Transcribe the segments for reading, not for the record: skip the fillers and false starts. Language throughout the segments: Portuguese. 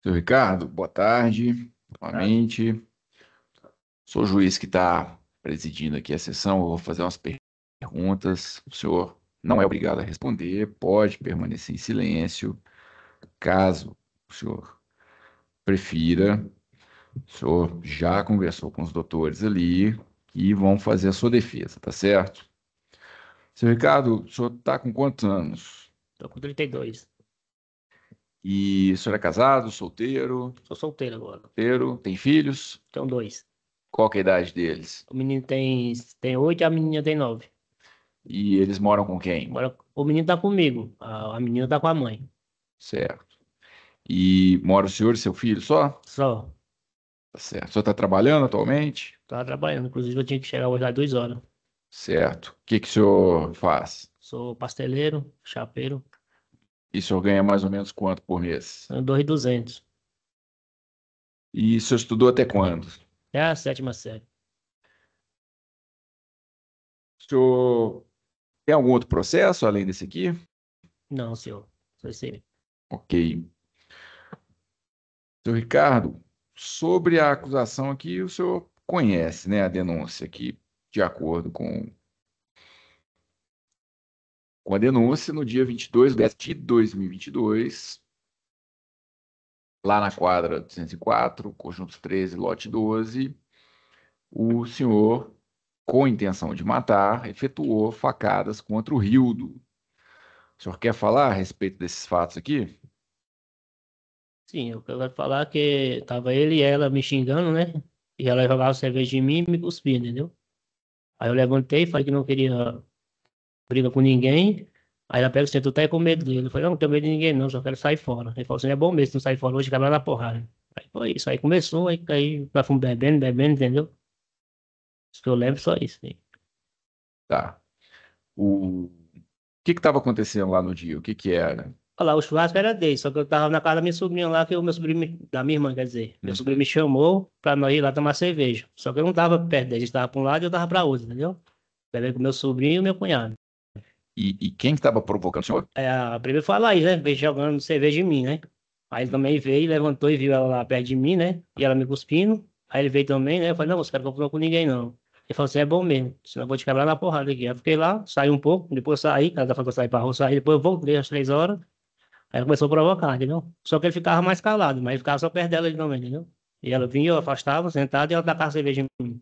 Seu Ricardo, boa tarde. Tá? Novamente, sou o juiz que está presidindo aqui a sessão. Eu vou fazer umas perguntas. O senhor não é obrigado a responder, pode permanecer em silêncio. Caso o senhor prefira, o senhor já conversou com os doutores ali e vão fazer a sua defesa, tá certo? Seu Ricardo, o senhor está com quantos anos? Tô com 32. E o senhor é casado, solteiro, Sou solteiro agora. solteiro, tem filhos? Tenho dois. Qual que é a idade deles? O menino tem 8 e a menina tem 9. E eles moram com quem? Agora, o menino tá comigo. A menina tá com a mãe. Certo. E mora o senhor e seu filho só? Só. Tá certo. O senhor está trabalhando atualmente? Tava trabalhando. Inclusive, eu tinha que chegar hoje às 2 horas. Certo. O que que o senhor faz? Sou pasteleiro, chapeiro. E o senhor ganha mais ou menos quanto por mês? Tenho 2.200. E o senhor estudou até quando? É a sétima série. O senhor tem algum outro processo além desse aqui? Não, senhor. Sou esse. Ok. Senhor Ricardo, sobre a acusação aqui, o senhor conhece, né, a denúncia aqui, de acordo com a denúncia, no dia 22 de 2022, lá na quadra 204, conjunto 13, lote 12, o senhor, com intenção de matar, efetuou facadas contra o Rildo. O senhor quer falar a respeito desses fatos aqui? Sim, eu quero falar que tava ele e ela me xingando, né? E ela jogava cerveja em mim e me cuspia, entendeu? Aí eu levantei, falei que não queria briga com ninguém. Aí ela pega assim, tu tá aí com medo dele. Eu falei, não, não tenho medo de ninguém não, só quero sair fora. Ele falou assim, é bom mesmo, tu não sair fora hoje, quebra na porrada. Aí foi isso, aí começou, aí nós fomos bebendo, bebendo, entendeu? Isso que eu lembro, só isso. Aí. Tá. O que estava acontecendo lá no dia? O que que era? Olha lá, o churrasco era dele, só que eu tava na casa da minha sobrinha lá, que o meu sobrinho, da minha irmã, quer dizer. Meu Hum. sobrinho me chamou pra nós ir lá tomar cerveja. Só que eu não tava perto dele, a gente tava pra um lado e eu tava pra outro, entendeu? Bebendo com meu sobrinho e meu cunhado. E quem estava provocando o senhor? Aí a primeira foi a Laís, né? Veio jogando cerveja em mim, né? Aí ele também veio, levantou e viu ela lá perto de mim, né? E ela me cuspindo. Aí ele veio também, né? Eu falei, não, você quer confusão com ninguém, não. Ele falou assim, é bom mesmo, senão eu vou te quebrar na porrada aqui. Aí eu fiquei lá, saí um pouco, depois saí, cada falou que eu saí pra rua, saí, depois eu voltei às 3 horas. Aí começou a provocar, entendeu? Só que ele ficava mais calado, mas ele ficava só perto dela ele também, entendeu? E ela vinha, eu afastava, sentado, e ela tacava cerveja em mim.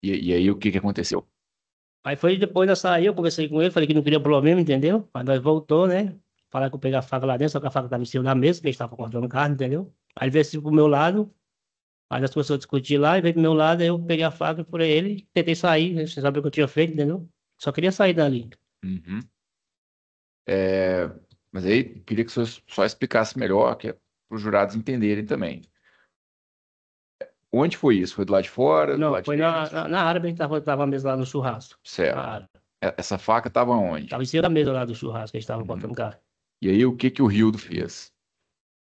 E aí o que que aconteceu? Aí foi depois eu saí, eu conversei com ele, falei que não queria problema, entendeu? Aí nós voltou, né? Falaram que eu peguei a faca lá dentro, só que a faca estava em cima da mesa, que eles estavam cortando carne, entendeu? Aí ele veio assim pro meu lado, aí nós começamos a discutir lá, e veio pro meu lado, aí eu peguei a faca e furei ele, tentei sair, né? Você sabe o que eu tinha feito, entendeu? Só queria sair dali. Uhum. É, mas aí queria que o senhor só explicasse melhor, que é para os jurados entenderem também. Onde foi isso? Foi do lado de fora, do Não, lado de foi na, dentro? na, na área bem que tava a mesa lá no churrasco. Na Certo. área. Essa faca estava onde? Tava em cima da mesa lá do churrasco, que eles estavam Uhum. cortando carne. E aí o que que o Rildo fez?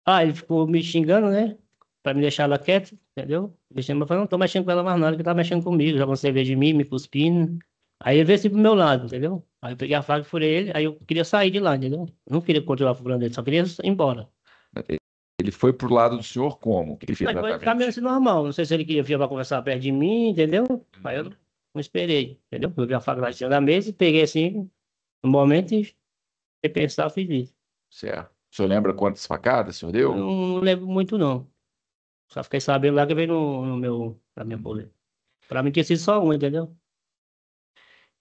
Ah, ele ficou me xingando, né? Pra me deixar ela quieta, entendeu? Deixando, eu falei, não tô mexendo com ela mais nada, que tá mexendo comigo, jogando cerveja de mim, me cuspindo. Aí ele veio assim pro meu lado, entendeu? Aí eu peguei a faca e furei ele, aí eu queria sair de lá, entendeu? Eu não queria continuar furando ele, só queria ir embora. Ele foi pro lado do senhor como? O que ele fez Mas foi caminhando exatamente? assim normal, não sei se ele queria vir pra conversar perto de mim, entendeu? Aí eu Uhum. não esperei, entendeu? Eu vi a faca lá em cima da mesa e peguei assim, no momento e sem pensar, fiz isso. Certo. O senhor lembra quantas facadas o senhor Eu deu? não lembro muito, não. Só fiquei sabendo lá que veio na minha Uhum. bolsa. Pra mim tinha sido só um, entendeu?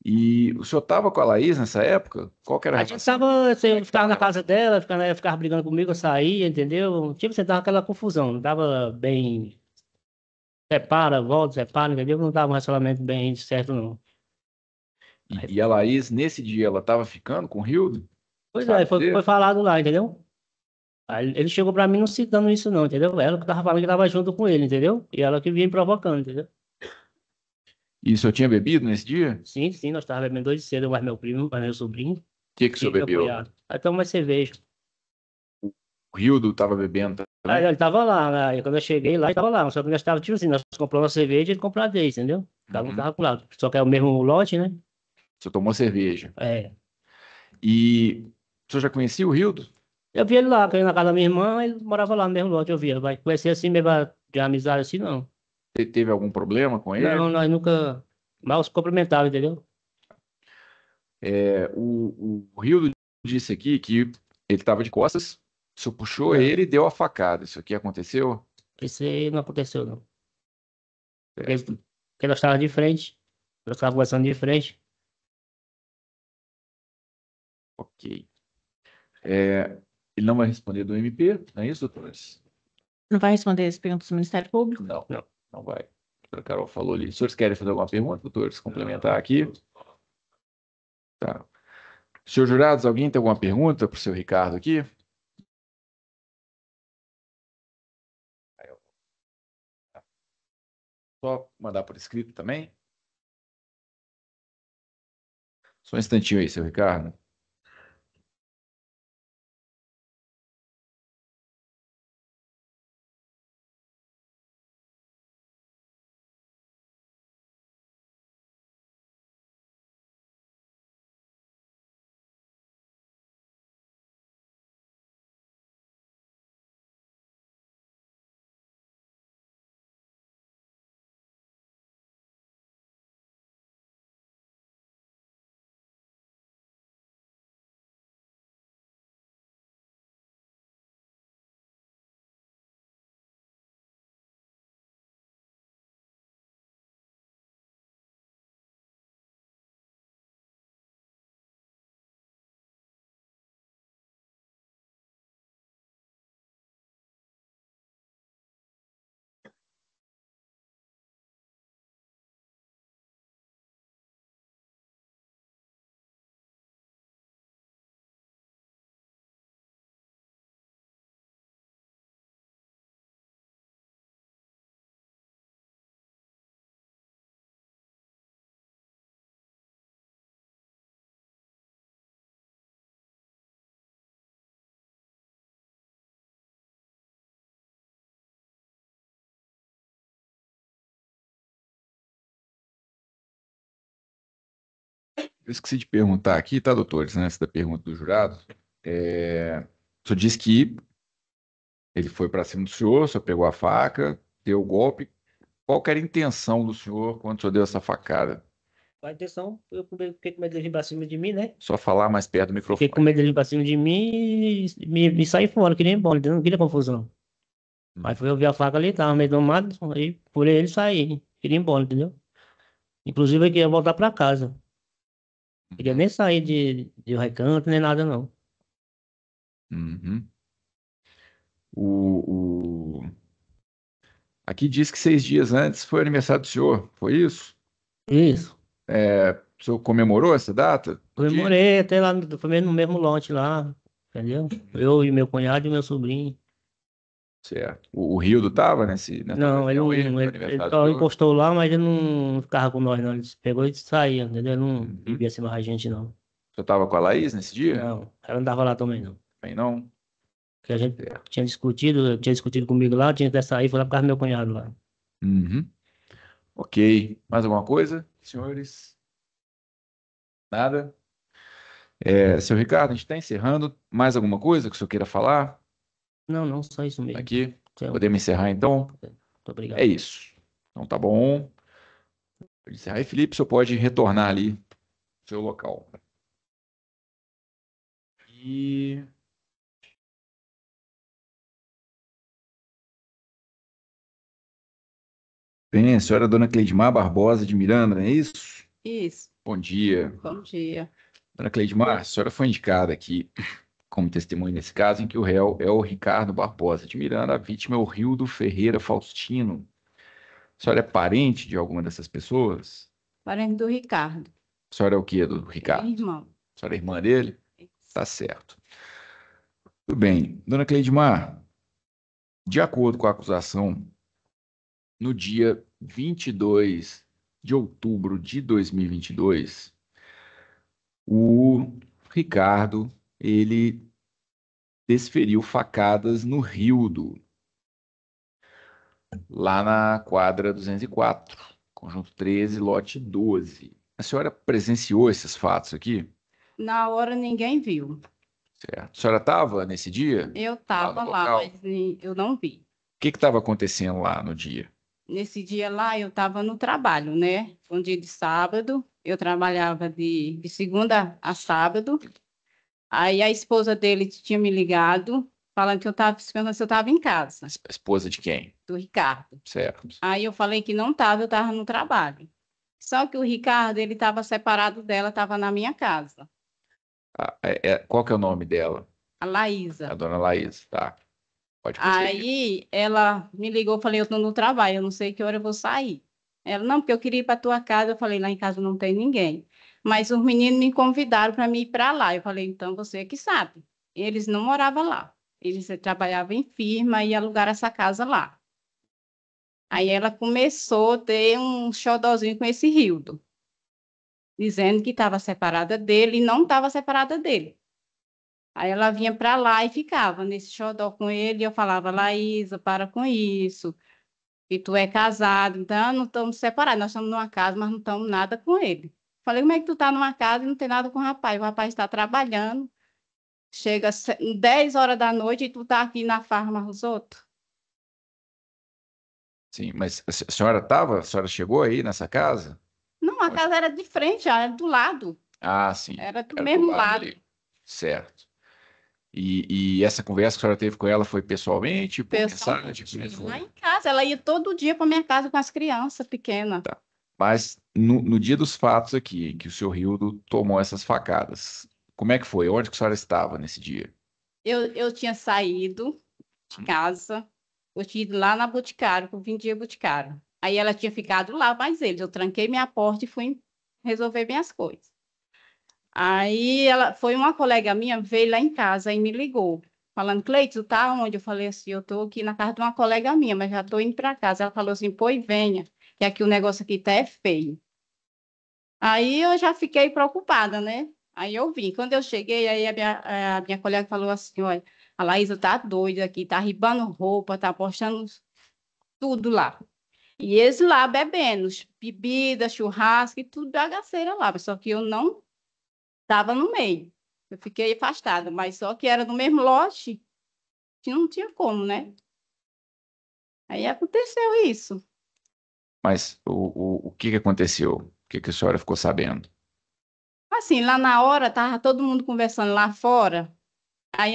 E o senhor estava com a Laís nessa época? Qual que era a A gente relação? tava, assim, eu ficava na casa dela, ela ficava brigando comigo, eu saía, entendeu? Tipo, você tava aquela confusão, não tava bem, separa, volta, separa, entendeu? Não tava um relacionamento bem certo, não. Aí, E a Laís, nesse dia, ela estava ficando com o Rildo? pois é, Sabe foi dizer? falado lá, entendeu? Aí ele chegou pra mim não citando isso, não, entendeu? Ela que tava falando que tava junto com ele, entendeu? E ela que vinha me provocando, entendeu? E o senhor tinha bebido nesse dia? Sim, sim, nós tava bebendo dois de cedo, mais meu primo, mais meu sobrinho Que o senhor e meu bebeu? cunhado. Aí tomamos mais cerveja. O Rildo estava bebendo Aí também? ele tava lá, né? Aí quando eu cheguei lá, ele tava lá. Só que nós tava, tipo assim, nós compramos uma cerveja e ele comprou a dele, entendeu? Cada um Uhum. tava com o lado. Só que é o mesmo lote, né? O senhor tomou cerveja. É. E o senhor já conhecia o Rildo? Eu vi ele lá, que eu ia na casa da minha irmã, ele morava lá no mesmo lote, eu via. Vai conhecer assim mesmo de amizade assim, não. Teve algum problema com ele? Não, nós nunca mal se cumprimentava, entendeu? O Rildo disse aqui que ele estava de costas, o senhor puxou Não, ele e deu a facada. Isso aqui aconteceu? isso aí não aconteceu, não. Porque, Certo. porque nós estávamos de frente, nós estávamos conversando de frente. Ok. É, ele não vai responder do MP, não é isso, doutores? Não vai responder as perguntas do Ministério Público? Não, Não. não vai. A doutora Carol falou ali. Os senhores querem fazer alguma pergunta, doutores? Complementar aqui? Tá. Senhor jurados, alguém tem alguma pergunta para o seu Ricardo aqui? Só mandar por escrito também. Só um instantinho aí, seu Ricardo. Eu esqueci de perguntar aqui, tá, doutores, antes da pergunta do jurado. O senhor disse que ele foi para cima do senhor, o senhor pegou a faca, deu o golpe. Qual que era a intenção do senhor quando o senhor deu essa facada? A intenção, fiquei com medo dele vir pra cima de mim, né? Só falar mais perto do Fiquei com microfone. medo dele vir pra cima de mim e me sair fora, queria ir embora, entendeu? Não queria confusão. Aí foi eu vi a faca ali, tava meio domado, aí por ele sair, queria ir embora, entendeu? Inclusive eu queria voltar pra casa. Queria Uhum. nem sair de recanto, nem nada, não. Uhum. O... Aqui diz que 6 dias antes foi o aniversário do senhor, foi isso? Isso. O senhor comemorou essa data do dia? Comemorei até lá, foi no mesmo lote lá, entendeu? Eu e meu cunhado e meu sobrinho. Certo. O Rildo estava nessa Não, ele ocasião aí, não, do ele aniversário do só senhor? encostou lá, mas ele não ficava com nós, não. Ele pegou e saía, entendeu? Ele não Uhum. vivia assim mais a gente, não. O senhor estava com a Laís nesse dia? Não, ela não tava lá também, não. Bem, não? Porque a gente Certo. tinha discutido comigo lá, tinha que sair, foi lá por causa do meu cunhado lá. Uhum. Ok. Mais alguma coisa, senhores? Nada? Seu Ricardo, a gente está encerrando. Mais alguma coisa que o senhor queira falar Não, não, só isso mesmo. aqui? Então, Podemos encerrar então? muito É obrigado. isso. Então tá bom. Pode encerrar. E Felipe, o senhor pode retornar ali ao seu local. E bem, a senhora é Dona Cleidmar Barbosa de Miranda, não é isso? Isso. Bom dia. Bom dia. Dona Cleidmar, a senhora foi indicada aqui como testemunha nesse caso, em que o réu é o Ricardo Barbosa de Miranda, a vítima é o Rildo Ferreira Faustino. A senhora é parente de alguma dessas pessoas? Parente do Ricardo. A senhora é o quê do Ele é Ricardo? irmão. A senhora é irmã dele? Isso. Tá certo. Tudo bem. Dona Cleidmar, de acordo com a acusação, no dia 22 de outubro de 2022, o Ricardo, ele desferiu facadas no Rildo, lá na quadra 204, conjunto 13, lote 12. A senhora presenciou esses fatos aqui? Na hora ninguém viu. Certo. A senhora estava nesse dia Eu lá no estava lá, local? mas eu não vi. O que estava acontecendo lá no dia? Nesse dia lá, eu estava no trabalho, né? Foi um dia de sábado, eu trabalhava de segunda a sábado. Aí a esposa dele tinha me ligado, falando que eu estava perguntando se eu estava em casa, A esposa de quem? do Ricardo. Certo. Aí eu falei que não estava, eu estava no trabalho. Só que o Ricardo, ele estava separado dela, estava na minha casa, Qual que é o nome dela? a A Laísa. dona Laís, tá? Pode prosseguir. Aí ela me ligou, eu falei, eu estou no trabalho, eu não sei que hora eu vou sair. Ela, não, porque eu queria ir para tua casa. Eu falei, lá em casa não tem ninguém. Mas os meninos me convidaram para mim ir para lá. Eu falei, então você é que sabe. Eles não moravam lá. Eles trabalhavam em firma e alugaram essa casa lá. Aí ela começou a ter um xodozinho com esse Rildo, dizendo que estava separada dele e não estava separada dele. Aí ela vinha para lá e ficava nesse xodó com ele. E eu falava, Laísa, para com isso. E tu é casado, então não estamos separados, nós estamos numa casa, mas não estamos nada com ele. Falei, como é que tu tá numa casa e não tem nada com o rapaz está trabalhando, chega 10 horas da noite e tu tá aqui na farma os outros. Sim, mas a senhora estava? A senhora chegou aí nessa casa? Não, a Onde- casa era de frente, já era do lado, Ah, sim. era do Era do mesmo lado lado. ali. Certo. E essa conversa que a senhora teve com ela foi pessoalmente, por Pessoal, mensagem? Como é que lá foi? em casa, ela ia todo dia para minha casa com as crianças pequenas. Tá. Mas no dia dos fatos aqui, que o senhor Rildo tomou essas facadas, como é que foi? Onde que a senhora estava nesse dia? Eu tinha saído de casa, eu tinha ido lá na Boticário, que eu vendia Boticário. Aí ela tinha ficado lá, mais eles. Eu tranquei minha porta e fui resolver minhas coisas. Aí ela foi uma colega minha, veio lá em casa e me ligou, falando, Cleide, tu tá onde? Eu falei assim, eu tô aqui na casa de uma colega minha, mas já tô indo para casa. Ela falou assim, pois venha, que aqui o negócio aqui tá é feio. Aí eu já fiquei preocupada, né? Aí eu vim. Quando eu cheguei, aí a minha colega falou assim, olha, a Laísa tá doida aqui, tá ribando roupa, tá postando tudo lá. E eles lá bebendo, bebida, churrasco e tudo bagaceira lá. Só que eu não estava no meio. Eu fiquei afastada, mas só que era no mesmo lote, que não tinha como, né? Aí aconteceu isso. Mas o que que aconteceu? O que que a senhora ficou sabendo? Assim, lá na hora, tava todo mundo conversando lá fora. Aí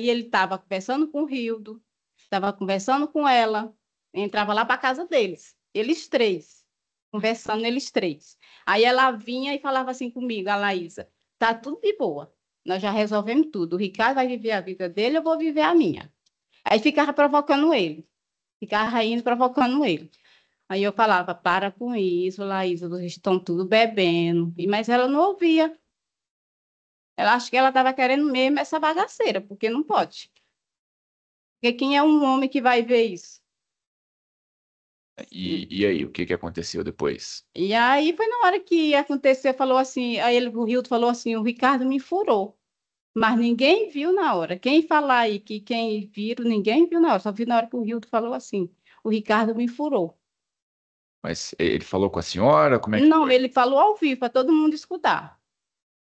ele estava conversando com o Rildo, estava conversando com ela, entrava lá para casa deles, eles três, conversando eles três. Aí ela vinha e falava assim comigo, a Laísa, tá tudo de boa, nós já resolvemos tudo, o Ricardo vai viver a vida dele, eu vou viver a minha. Aí ficava provocando ele, ficava indo provocando ele. Aí eu falava, para com isso, Laísa, vocês estão tudo bebendo, mas ela não ouvia. Ela acho que ela estava querendo mesmo essa bagaceira, porque não pode. Porque quem é um homem que vai ver isso? E aí, o que que aconteceu depois? E aí foi na hora que aconteceu, falou assim, aí ele, o Rildo falou assim, o Ricardo me furou. Mas ninguém viu na hora. Quem falar aí que quem viram, ninguém viu na hora. Só viu na hora que o Rildo falou assim, o Ricardo me furou. Mas ele falou com a senhora? Como é que Não, foi? ele falou ao vivo para todo mundo escutar.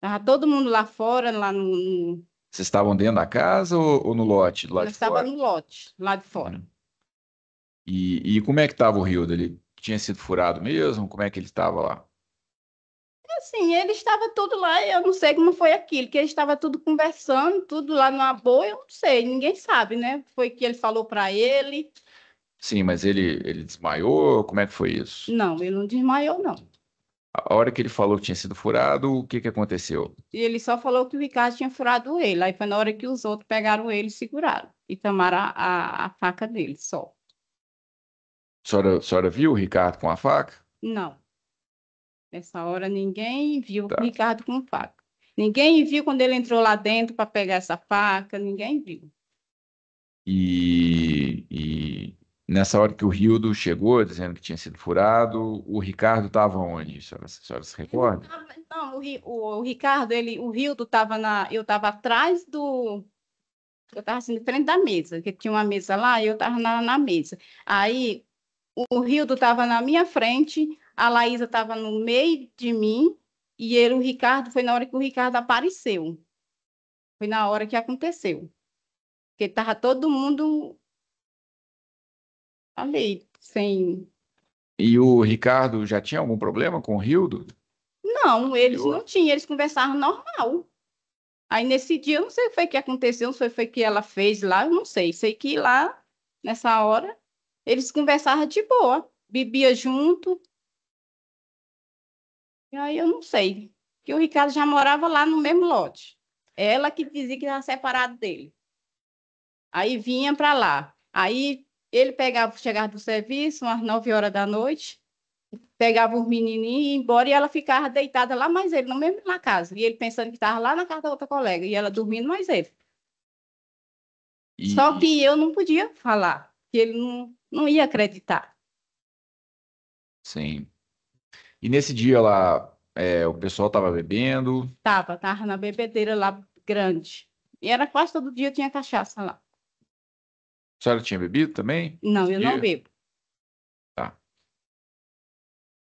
Tava todo mundo lá fora, lá Vocês estavam dentro da casa ou no lote, do lado nós de estava fora? no lote, lá de fora. Uhum. E como é que estava o Rildo? Ele tinha sido furado mesmo? Como é que ele estava lá? Assim, ele estava tudo lá, eu não sei como foi aquilo, que ele estava tudo conversando, tudo lá numa boa, eu não sei, ninguém sabe, né? Foi que ele falou para ele. Sim, mas ele desmaiou? Como é que foi isso? Não, ele não desmaiou, não. A hora que ele falou que tinha sido furado, o que que aconteceu? E ele só falou que o Ricardo tinha furado ele. Aí foi na hora que os outros pegaram ele e seguraram. E tomaram a faca dele só. A senhora viu o Ricardo com a faca? Não, nessa hora ninguém viu o Tá. Ricardo com faca. Ninguém viu quando ele entrou lá dentro para pegar essa faca, ninguém viu. E nessa hora que o Rildo chegou, dizendo que tinha sido furado, o Ricardo estava onde? A senhora se recorda? Não, o Ricardo, o Rildo estava eu estava atrás eu estava assim, de frente da mesa, que tinha uma mesa lá, e eu estava na mesa. Aí o Rildo estava na minha frente, a Laísa estava no meio de mim, e o Ricardo, foi na hora que o Ricardo apareceu. Foi na hora que aconteceu. Porque estava todo mundo ali, sem... E o Ricardo já tinha algum problema com o Rildo? Não, eles Eu- não tinham, eles conversavam normal. Aí nesse dia, eu não sei o que foi que aconteceu, não sei o que foi que ela fez lá, eu não sei. Sei que lá, nessa hora, eles conversavam de boa, bebia junto. E aí eu não sei, que o Ricardo já morava lá no mesmo lote. Ela que dizia que estava separado dele. Aí vinha para lá. Aí ele pegava, chegava do serviço, umas 9 horas da noite, pegava os menininhos e ia embora e ela ficava deitada lá, mais ele, não mesmo na casa. E ele pensando que estava lá na casa da outra colega, e ela dormindo mais ele. Só E, que eu não podia falar, que ele não ia acreditar. sim. E nesse dia lá, o pessoal tava bebendo. Tava na bebedeira lá grande. E era quase todo dia tinha cachaça lá. A senhora tinha bebido também? Não, Esse eu não dia? bebo. Tá.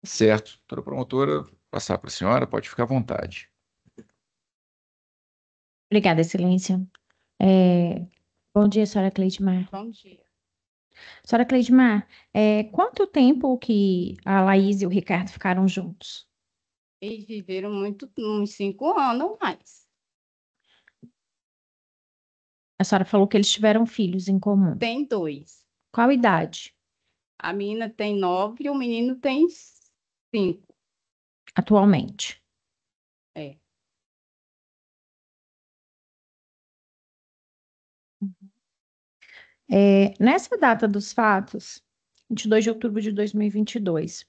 Certo. Doutora promotora, passar para a senhora, pode ficar à vontade. Obrigada, Excelência. É, Bom dia, senhora Cleidmar. Bom dia. Senhora Cleidmar, quanto tempo que a Laís e o Ricardo ficaram juntos? Eles viveram muito, uns 5 anos ou mais. A senhora falou que eles tiveram filhos em comum. Tem 2. Qual idade A menina tem 9 e o menino tem 5. atualmente? É. Nessa data dos fatos, 22 de outubro de 2022,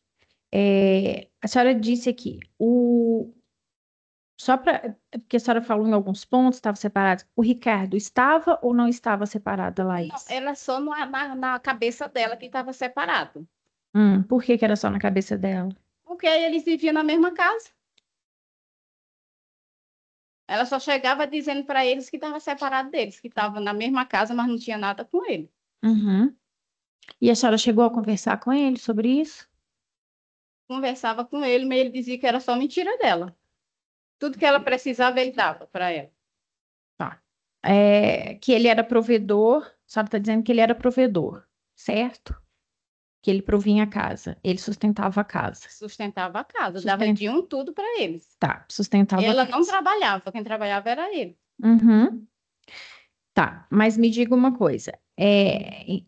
a senhora disse aqui, só para, porque a senhora falou em alguns pontos, estava separado, o Ricardo estava ou não estava separado da Não, Laís? era só na cabeça dela que estava separado. Por que que era só na cabeça dela? Porque eles viviam na mesma casa. Ela só chegava dizendo para eles que estava separado deles, que estava na mesma casa, mas não tinha nada com ele. Uhum. E a senhora chegou a conversar com ele sobre isso? Conversava com ele, mas ele dizia que era só mentira dela. Tudo que ela precisava, ele dava para ela. Tá. Que ele era provedor, a senhora está dizendo que ele era provedor, certo? Que ele provinha a casa, ele sustentava a casa. Sustentava a casa, dava de tudo para eles. Tá, sustentava a Ela casa. não trabalhava, quem trabalhava era ele. Uhum. Tá, mas me diga uma coisa.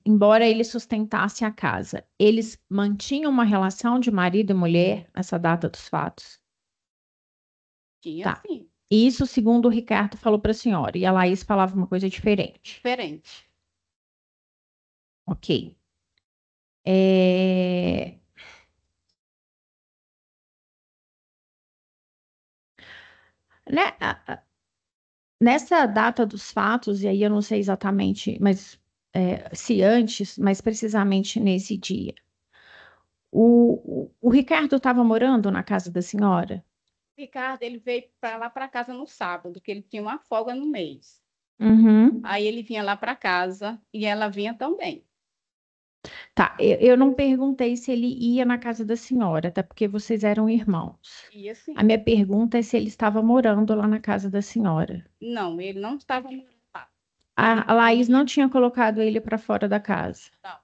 Embora ele sustentasse a casa, eles mantinham uma relação de marido e mulher nessa data dos fatos? Tinha Tá. sim, Isso, segundo o Ricardo falou para a senhora, e a Laís falava uma coisa diferente. diferente. Ok. É, né, Nessa data dos fatos, e aí eu não sei exatamente, mas se antes, mas precisamente nesse dia, o Ricardo estava morando na casa da senhora? Ricardo, ele veio para lá para casa no sábado, que ele tinha uma folga no mês. Uhum. Aí ele vinha lá para casa e ela vinha também. Tá, eu não perguntei se ele ia na casa da senhora, até porque vocês eram irmãos. E assim, A minha pergunta é se ele estava morando lá na casa da senhora. não, ele não estava morando lá. A Laís não tinha colocado ele para fora da casa. Não.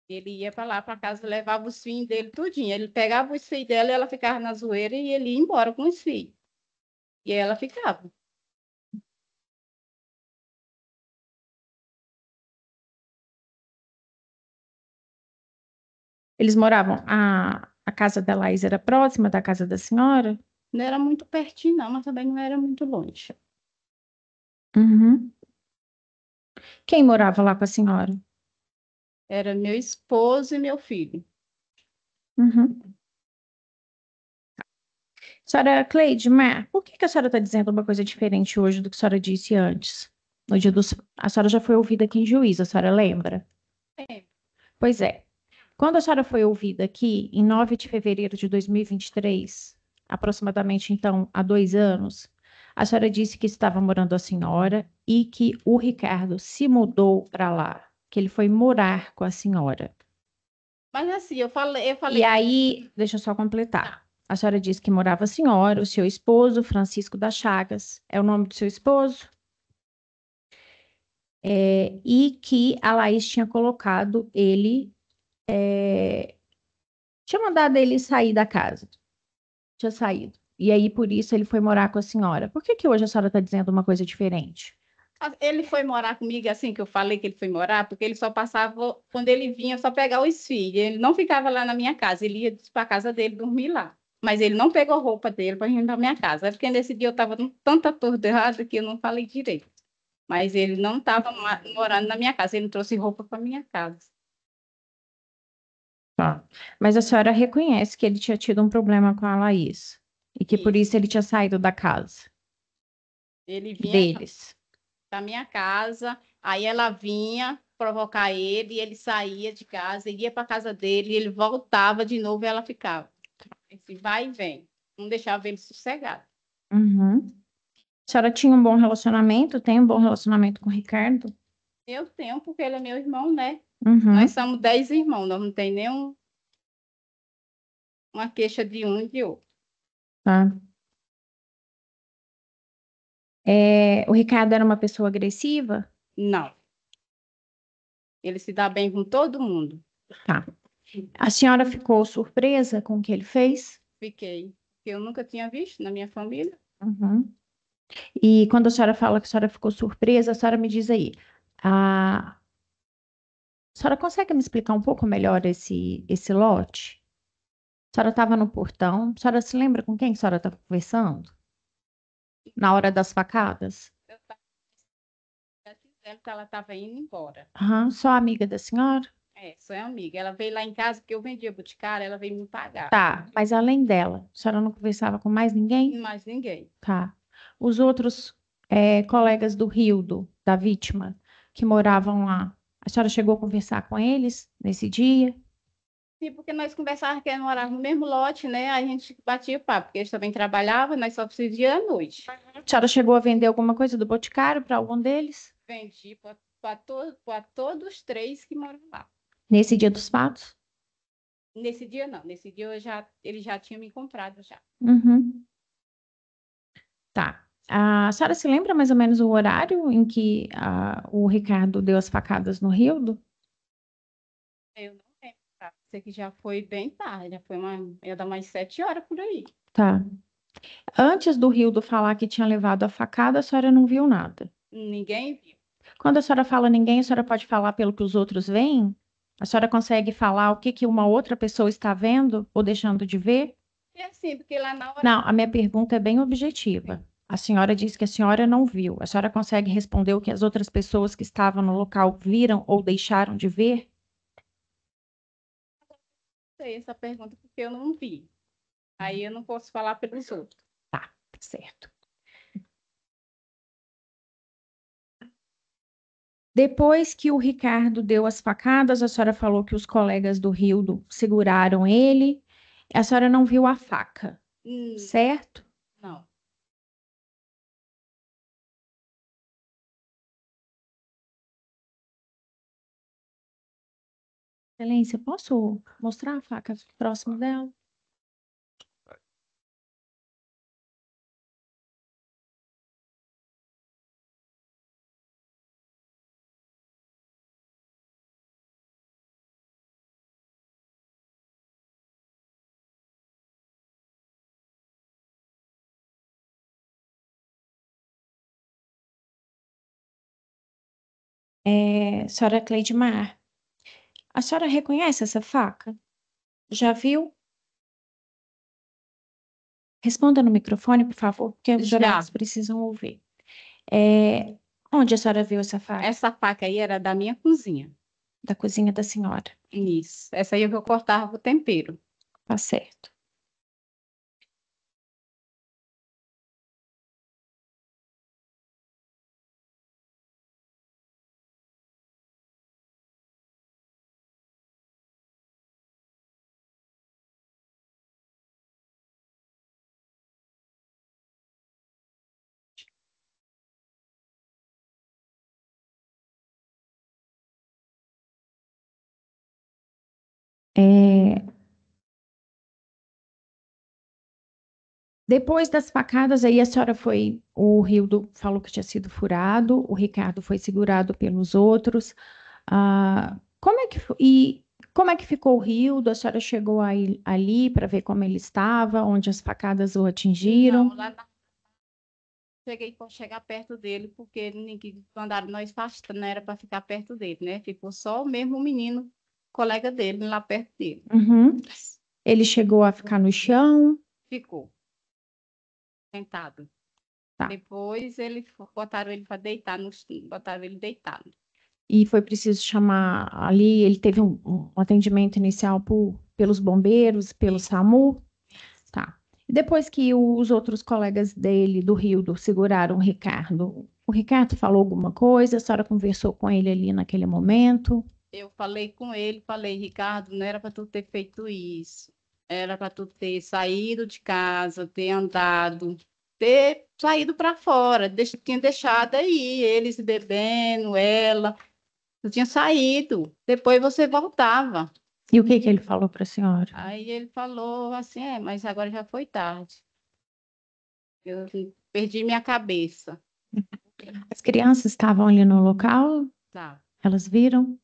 Ele ia para lá para casa, levava os filhos dele tudinho. Ele pegava os filhos dela e ela ficava na zoeira e ele ia embora com os filhos. E ela ficava. Eles moravam, a casa da Laís era próxima da casa da senhora? Não era muito pertinho, não, mas também não era muito longe. Uhum. Quem morava lá com a senhora? Era meu esposo e meu filho. Uhum. Senhora Cleide, por que que a senhora está dizendo uma coisa diferente hoje do que a senhora disse antes? No dia dos... A senhora já foi ouvida aqui em juízo, a senhora lembra? É. Pois é. Quando a senhora foi ouvida aqui, em 9 de fevereiro de 2023, aproximadamente então há 2 anos, a senhora disse que estava morando a senhora e que o Ricardo se mudou para lá, que ele foi morar com a senhora. Mas assim, eu falei. E aí, deixa eu só completar. A senhora disse que morava a senhora, o seu esposo, Francisco das Chagas. É o nome do seu esposo? e que a Laís tinha colocado ele, tinha mandado ele sair da casa, tinha saído. E aí, por isso, ele foi morar com a senhora. Por que que hoje a senhora está dizendo uma coisa diferente? Ele foi morar comigo assim que eu falei que ele foi morar, porque ele só passava, quando ele vinha, só pegar os filhos. Ele não ficava lá na minha casa, ele ia para a casa dele dormir lá. Mas ele não pegou roupa dele para vir para minha casa. É porque nesse dia eu estava tanta atordoada que eu não falei direito. Mas ele não estava morando na minha casa, ele trouxe roupa para minha casa. Tá. Mas a senhora reconhece que ele tinha tido um problema com a Laís e que por Isso. isso ele tinha saído da casa Ele vinha deles. da minha casa, aí ela vinha provocar ele, e ele saía de casa, ia para casa dele, e ele voltava de novo e ela ficava. Esse vai e vem. Não deixava ele sossegado. Uhum. A senhora tinha um bom relacionamento, tem um bom relacionamento com o Ricardo? Eu tenho, porque ele é meu irmão, né? Uhum. Nós somos 10 irmãos, nós não tem nenhum uma queixa de um e de outro. Tá. O Ricardo era uma pessoa agressiva? Não. Ele se dá bem com todo mundo. Tá. A senhora ficou surpresa com o que ele fez? Fiquei. Que eu nunca tinha visto na minha família. Uhum. E quando a senhora fala que a senhora ficou surpresa, a senhora me diz aí, a senhora consegue me explicar um pouco melhor esse lote? A senhora estava no portão, a senhora se lembra com quem a senhora estava conversando? Na hora das facadas? Eu estava dizendo que ela estava indo embora. Aham, só amiga da senhora? É, sou amiga. Ela veio lá em casa, porque eu vendia boticário, ela veio me pagar. Tá, mas além dela, a senhora não conversava com mais ninguém? Mais ninguém. Tá. Os outros colegas do Rildo, da vítima, que moravam lá, a senhora chegou a conversar com eles nesse dia? Sim, porque nós conversávamos que eles moravam no mesmo lote, né? A gente batia papo, porque eles também trabalhavam, nós só precisíamos à noite. A senhora chegou a vender alguma coisa do Boticário para algum deles? Vendi para todos os três que moram lá. Nesse dia dos fatos? Nesse dia, não. Nesse dia ele já tinha me comprado já. Uhum. Tá. A senhora se lembra mais ou menos o horário em que o Ricardo deu as facadas no Rildo? Eu não lembro, tá? Sei que já foi bem tarde, já foi ia dar mais 7 horas por aí. Tá. Antes do Rildo falar que tinha levado a facada, a senhora não viu nada. Ninguém viu. Quando a senhora fala ninguém, a senhora pode falar pelo que os outros veem? A senhora consegue falar o que que uma outra pessoa está vendo ou deixando de ver? E assim, porque lá na hora. Não, a minha pergunta é bem objetiva. A senhora disse que a senhora não viu. A senhora consegue responder o que as outras pessoas que estavam no local viram ou deixaram de ver? Sei essa pergunta porque eu não vi. Aí eu não posso falar pelos outros. Tá, certo. Depois que o Ricardo deu as facadas, a senhora falou que os colegas do Rildo seguraram ele. A senhora não viu a faca, certo? Não. Excelência, posso mostrar a faca próximo dela? Senhora Cleidmar, a senhora reconhece essa faca? Já viu? Responda no microfone, por favor, porque os Já. jurados precisam ouvir. É, onde a senhora viu essa faca? Essa faca aí era da minha cozinha. Da cozinha da senhora. Isso. Essa aí é que eu cortava o tempero. Tá certo. É, Depois das facadas, aí a senhora foi. O Rildo falou que tinha sido furado, o Ricardo foi segurado pelos outros. Como é que como é que ficou o Rildo? A senhora chegou ali para ver como ele estava, onde as facadas o atingiram? Não, lá cheguei para chegar perto dele, porque ninguém mandaram nós afastar, não era para ficar perto dele, né? Ficou só o mesmo menino, colega dele, lá perto dele. Uhum. Ele chegou a ficar no chão. Ficou sentado. Tá. Depois botaram ele para deitar, botaram ele deitado. E foi preciso chamar ali, ele teve um atendimento inicial pelos bombeiros, pelo SAMU. Tá. E depois que os outros colegas dele, do Rildo, seguraram o Ricardo falou alguma coisa? A senhora conversou com ele ali naquele momento? Eu falei com ele, falei, Ricardo, não era para tu ter feito isso. Era para tu ter saído de casa, ter andado, ter saído para fora. Tinha deixado aí eles bebendo, ela. Tu tinha saído. Depois você voltava. E o que que ele falou para a senhora? Aí ele falou assim, mas agora já foi tarde. Eu perdi minha cabeça. As crianças estavam ali no local? Tá. Elas viram?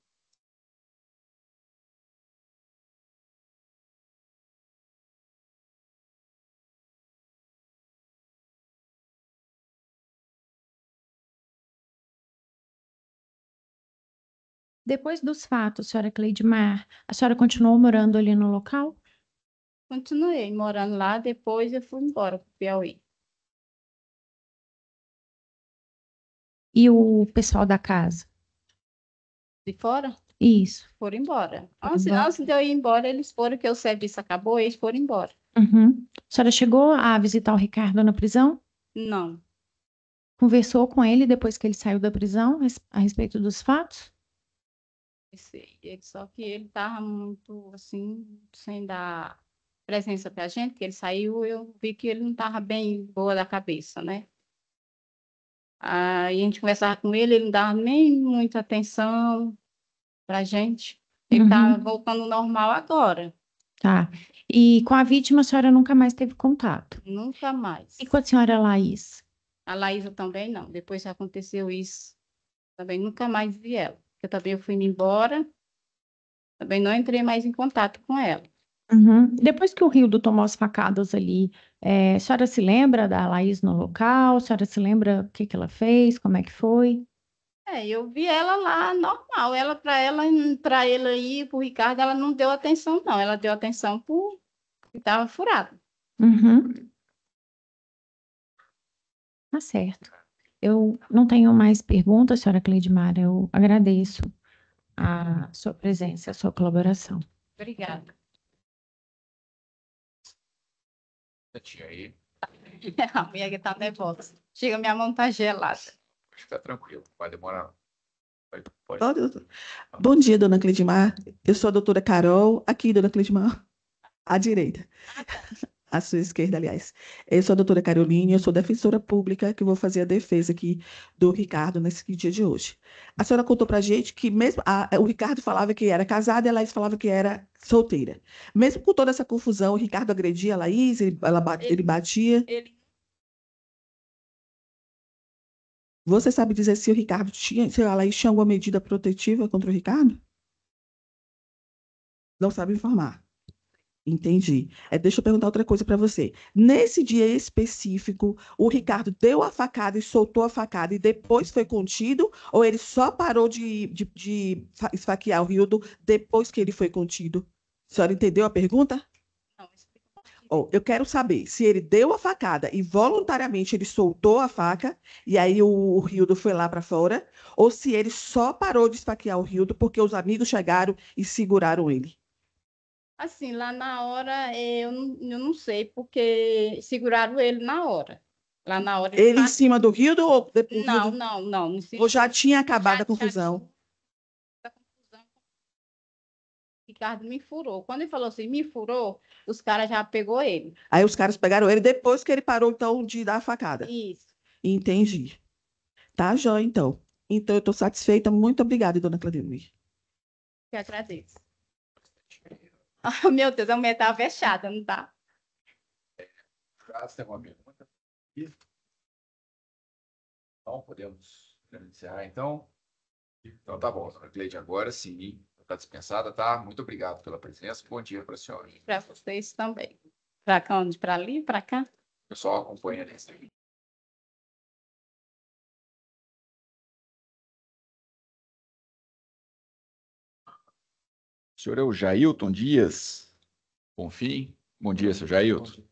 Depois dos fatos, senhora Cleidmar, a senhora continuou morando ali no local? Continuei morando lá, depois eu fui embora para o Piauí. E o pessoal da casa? De fora? Isso. Foram embora. Foram Antes, embora? antes de eu ir embora, eles foram, que o serviço acabou, eles foram embora. Uhum. A senhora chegou a visitar o Ricardo na prisão? Não, Conversou com ele depois que ele saiu da prisão a respeito dos fatos? sei. Só que ele estava muito, assim, sem dar presença para a gente, que ele saiu, eu vi que ele não estava bem boa da cabeça, né? Aí a gente conversava com ele não dava nem muita atenção para a gente. Ele está Uhum. voltando ao normal agora, Tá. E com a vítima a senhora nunca mais teve contato? nunca mais. E com a senhora Laís? A Laísa também não. Depois que aconteceu isso, também nunca mais vi ela. Eu também fui embora, também não entrei mais em contato com ela. Uhum. Depois que o Rildo tomou as facadas ali, a senhora se lembra da Laís no local? A senhora se lembra o que que ela fez? Como é que foi? Eu vi ela lá normal. Para ele aí, para o Ricardo, ela não deu atenção, não. Ela deu atenção por que estava furado. Uhum. Tá certo. Eu não tenho mais perguntas, senhora Cleidmar. Eu agradeço a sua presença, a sua colaboração. Obrigada. Tia aí, A minha está nervosa. Chega, minha mão está gelada. acho que tá tranquilo, vai demorar. Não. Pode. Ó, doutor. Bom dia, dona Cleidmar. Eu sou a doutora Carol. Aqui, dona Cleidmar, à direita. À sua esquerda, aliás. Eu sou a doutora Caroline, eu sou defensora pública, que vou fazer a defesa aqui do Ricardo nesse dia de hoje. A senhora contou para a gente que mesmo o Ricardo falava que era casado e a Laís falava que era solteira. Mesmo com toda essa confusão, o Ricardo agredia a Laís, ele batia. Você sabe dizer se se a Laís tinha alguma medida protetiva contra o Ricardo? Não sabe informar. Entendi. Deixa eu perguntar outra coisa para você. Nesse dia específico, o Ricardo deu a facada e soltou a facada e depois foi contido? Ou ele só parou de esfaquear o Rildo depois que ele foi contido? A senhora entendeu a pergunta? Não, explica um pouquinho. Eu quero saber se ele deu a facada e voluntariamente ele soltou a faca e aí o Rildo foi lá para fora, ou se ele só parou de esfaquear o Rildo porque os amigos chegaram e seguraram ele. Assim, lá na hora, eu não sei, porque seguraram ele na hora. Lá na hora Ele em cima do Rildo ou depois do Não, Rildo? não, não. Não Ou já tinha acabado Já- a confusão? já tinha confusão. O Ricardo me furou. Quando ele falou assim, me furou, os caras já pegou ele. Aí os caras pegaram ele depois que ele parou, então, de dar a facada. Isso. Entendi. Tá, jóia, então. Então, eu estou satisfeita. Muito obrigada, dona Claudemir. Que agradeço. Ah, meu Deus, a mulher tá fechada, não tá? advogados têm alguma pergunta? Então, podemos iniciar, então. Então, tá bom, dona Cleide, agora sim, está dispensada, tá? Muito obrigado pela presença. Bom dia para a senhora. Para vocês também. Para cá, onde? Para ali, para cá? O pessoal acompanha nesse vídeo. O senhor é o Jailton Dias Bonfim? Bom dia, senhor Jailton.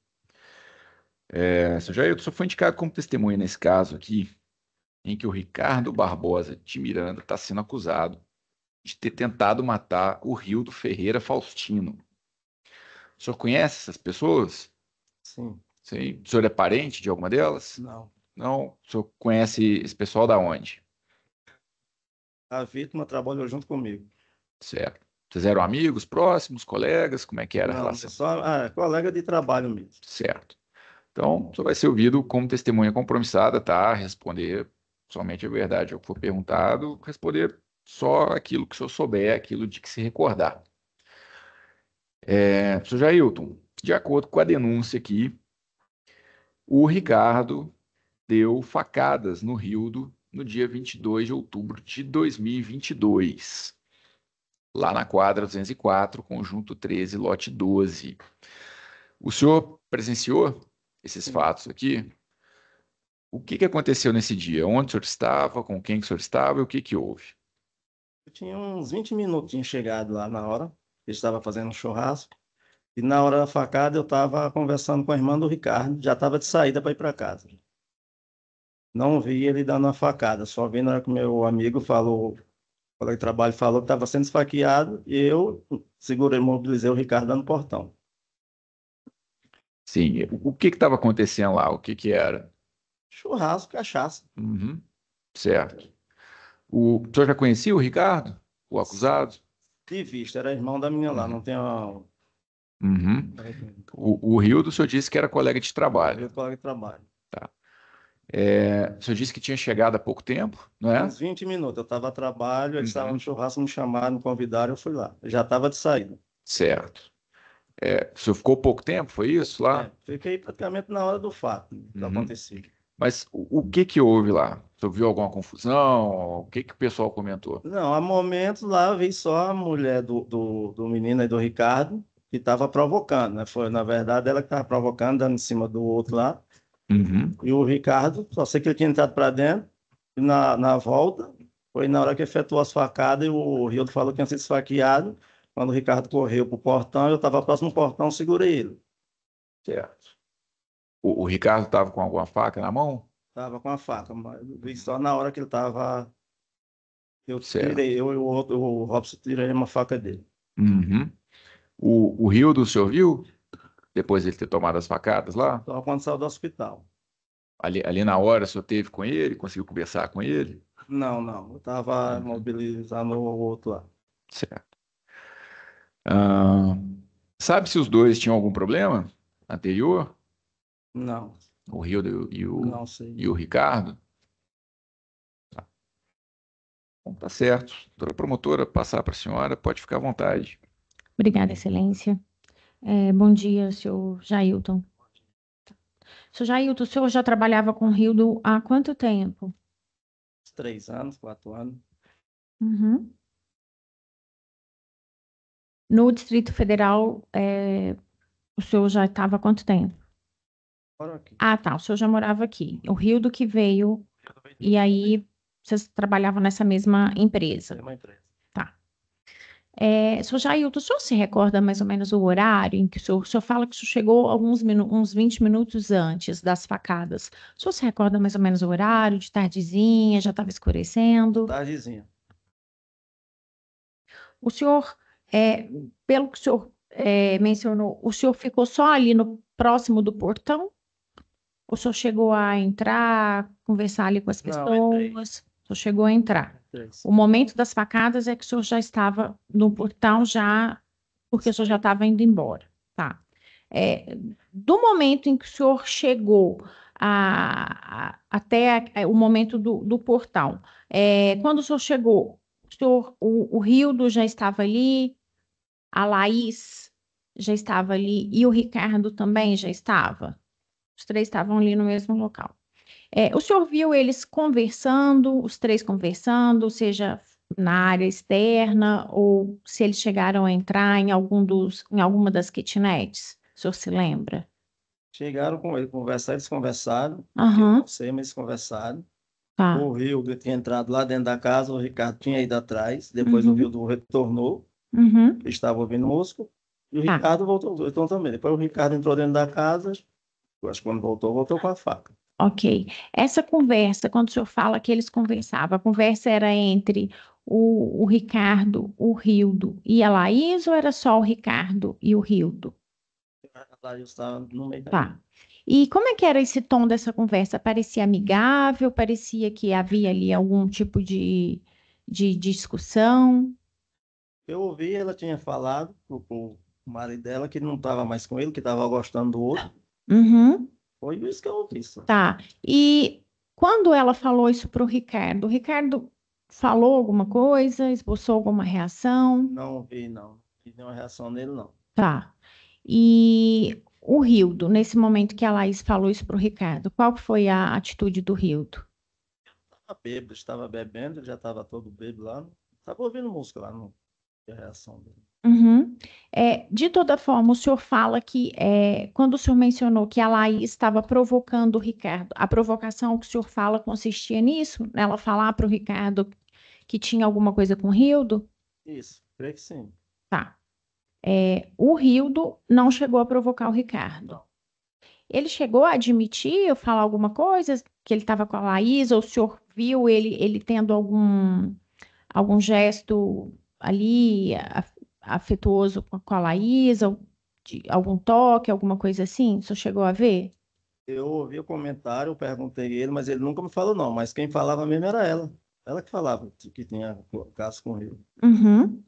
Senhor Jailton, o senhor foi indicado como testemunha nesse caso aqui, em que o Ricardo Barbosa de Miranda está sendo acusado de ter tentado matar o Rildo Ferreira Faustino. O senhor conhece essas pessoas? Sim, Sim. O senhor é parente de alguma delas? não. Não. O senhor conhece esse pessoal da onde? A vítima trabalhou junto comigo. Certo. Vocês eram amigos, próximos, colegas? Como é que era a Não, relação? só colega de trabalho mesmo. Certo. Então, o senhor vai ser ouvido como testemunha compromissada, tá? Responder somente a verdade ao que for perguntado, responder só aquilo que o senhor souber, aquilo de que se recordar. Senhor Jailton, de acordo com a denúncia aqui, o Ricardo deu facadas no Rildo no dia 22 de outubro de 2022, lá na quadra 204, conjunto 13, lote 12. O senhor presenciou esses fatos aqui? O que aconteceu nesse dia? Onde o senhor estava? Com quem que o senhor estava? E o que houve? Eu tinha uns 20 minutinhos chegado lá na hora. Eu estava fazendo um churrasco. E na hora da facada eu estava conversando com a irmã do Ricardo. Já estava de saída para ir para casa. Não vi ele dando a facada. Só vi na hora que meu amigo falou, o colega de trabalho falou que estava sendo esfaqueado. E eu segurei, mobilizei o Ricardo no portão. Sim. O que estava acontecendo lá? O que era? Churrasco, cachaça. Uhum. Certo. O senhor já conhecia o Ricardo, o acusado? De vista, era irmão da minha lá. Não tem uma... Uhum. O Rildo, o senhor disse que era colega de trabalho. Meu colega de trabalho. O senhor disse que tinha chegado há pouco tempo, não é? Uns 20 minutos. Eu estava a trabalho, eles estavam Uhum. no churrasco, me chamaram, me convidaram, eu fui lá. Eu já estava de saída. Certo. O senhor ficou pouco tempo, foi isso lá? Fiquei praticamente na hora do fato que Uhum. aconteceu. Mas o que houve lá? O senhor viu alguma confusão? O que o pessoal comentou? Não, há momentos lá eu vi só a mulher do menino e do Ricardo que estava provocando, né? Foi, na verdade, ela que estava provocando, dando em cima do outro lá. Uhum. E o Ricardo, só sei que ele tinha entrado para dentro, e na volta, foi na hora que efetuou as facadas, e o Rildo falou que tinha sido esfaqueado. Quando o Ricardo correu para o portão, eu estava próximo ao portão, segurei ele. Certo. O Ricardo estava com alguma faca na mão? Estava com a faca, mas eu vi só na hora que ele estava. Eu Certo. tirei, eu e o Robson tirei uma faca dele. Uhum. O Rildo, o senhor viu? Depois de ele ter tomado as facadas lá? Só quando saiu do hospital. Ali na hora, o senhor teve com ele? Conseguiu conversar com ele? Não. Eu estava mobilizando o outro lá. Certo. Ah, sabe se os dois tinham algum problema anterior? Não, O Rildo não sei. e o Ricardo? Tá. Bom, tá certo. Doutora promotora, passar para a senhora, pode ficar à vontade. Obrigada, Excelência. Bom dia, senhor Jailton. Senhor Jailton, o senhor já trabalhava com o Rildo há quanto tempo? 3 anos, 4 anos. Uhum. No Distrito Federal, o senhor já estava há quanto tempo? Moro aqui. Ah, tá, o senhor já morava aqui. O Rildo que veio, e aí vocês trabalhavam nessa mesma empresa. Tem uma empresa. Tá. Senhor Jailton, o senhor se recorda mais ou menos o horário em que o senhor fala que o senhor chegou uns 20 minutos antes das facadas. O senhor se recorda mais ou menos o horário, de tardezinha, já estava escurecendo? Tardezinha. O senhor, pelo que o senhor mencionou, o senhor ficou só ali próximo do portão? O senhor chegou a entrar, conversar ali com as Não, entrei. pessoas? O senhor chegou a entrar. Três. O momento das facadas é que o senhor já estava no portão, porque o senhor já estava indo embora. Tá. Do momento em que o senhor chegou até o momento do portão, quando o senhor chegou, o Rildo já estava ali, a Laís já estava ali e o Ricardo também já estava? Os três estavam ali no mesmo local. O senhor viu eles conversando, os três conversando, seja na área externa, ou se eles chegaram a entrar em alguma das kitnets? O senhor se lembra? Chegaram com ele conversar, eles conversaram, eu Aham, não sei, mas eles conversaram. tá. O Rildo tinha entrado lá dentro da casa, o Ricardo tinha ido atrás, depois o Uhum, Rildo retornou, uhum, ele estava ouvindo música, e o tá. Ricardo voltou, então também. Depois o Ricardo entrou dentro da casa, eu acho que quando voltou, voltou com a faca. Ok. Essa conversa, quando o senhor fala que eles conversavam, a conversa era entre o Ricardo, o Rildo e a Laís, ou era só o Ricardo e o Rildo? Lá eu estava no meio da Tá. E como é que era esse tom dessa conversa? Parecia amigável? Parecia que havia ali algum tipo de discussão? Eu ouvi, ela tinha falado pro marido dela que não estava mais com ele, que estava gostando do outro. Uhum, Foi isso que eu ouvi, só. tá. E quando ela falou isso para o Ricardo falou alguma coisa, esboçou alguma reação? Não vi, não. Não vi nenhuma reação nele, não. Tá. E o Rildo, nesse momento que a Laís falou isso para o Ricardo, qual foi a atitude do Rildo? Estava bêbado, estava bebendo, já estava todo bêbado lá. Estava ouvindo música lá, não vi a reação dele. Uhum. De toda forma, o senhor fala que quando o senhor mencionou que a Laís estava provocando o Ricardo, a provocação que o senhor fala consistia nisso? Ela falar para o Ricardo que tinha alguma coisa com o Rildo? Isso, creio que sim. Tá. O Rildo não chegou a provocar o Ricardo. Não. Ele chegou a admitir ou falar alguma coisa que ele estava com a Laís, ou o senhor viu ele tendo algum gesto ali afetuoso com a Laís, ou algum toque, alguma coisa assim? O senhor chegou a ver? Eu ouvi o comentário, eu perguntei ele, mas ele nunca me falou, não. Mas quem falava mesmo era ela. Ela que falava que tinha caso com ele. Uhum.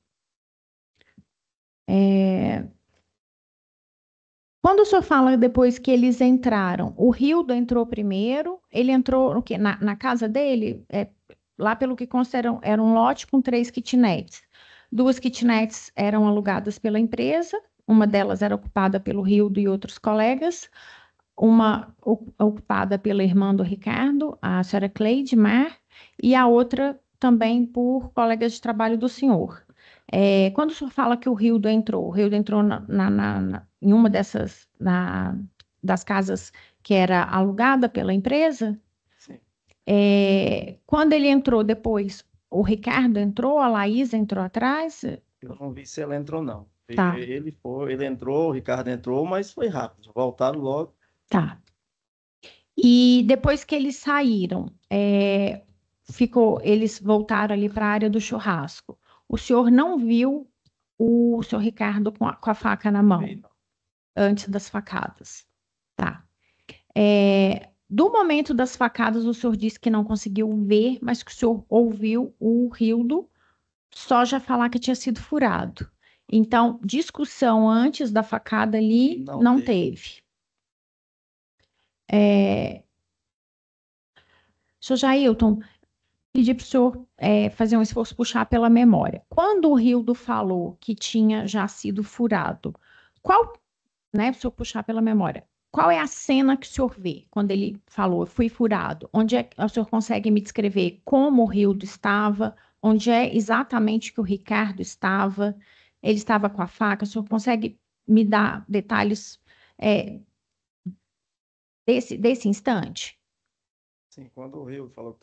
É, Quando o senhor fala depois que eles entraram, o Rildo entrou primeiro, ele entrou no quê? Na casa dele, lá pelo que consta, era um lote com 3 kitnets. 2 kitnets eram alugadas pela empresa, uma delas era ocupada pelo Rildo e outros colegas, uma ocupada pela irmã do Ricardo, a senhora Cleide Mar, e a outra também por colegas de trabalho do senhor. Quando o senhor fala que o Rildo entrou em uma das casas que era alugada pela empresa. Sim. Quando ele entrou depois, o Ricardo entrou, a Laís entrou atrás? Eu não vi se ela entrou, não. Tá, Ele entrou, o Ricardo entrou, mas foi rápido. Voltaram logo. tá. E depois que eles saíram, eles voltaram ali para a área do churrasco. O senhor não viu o senhor Ricardo com a faca na mão Vi, não. antes das facadas. Tá. Do momento das facadas, o senhor disse que não conseguiu ver, mas que o senhor ouviu o Rildo só já falar que tinha sido furado. Então, discussão antes da facada ali Não não teve. teve. É, Senhor Jailton, pedir para o senhor fazer um esforço, puxar pela memória. Quando o Rildo falou que tinha já sido furado, qual, né, para o senhor puxar pela memória, qual é a cena que o senhor vê quando ele falou, eu fui furado? Onde é que o senhor consegue me descrever como o Rildo estava? Onde é exatamente que o Ricardo estava? Ele estava com a faca? O senhor consegue me dar detalhes desse instante? Sim, quando o Rio falou que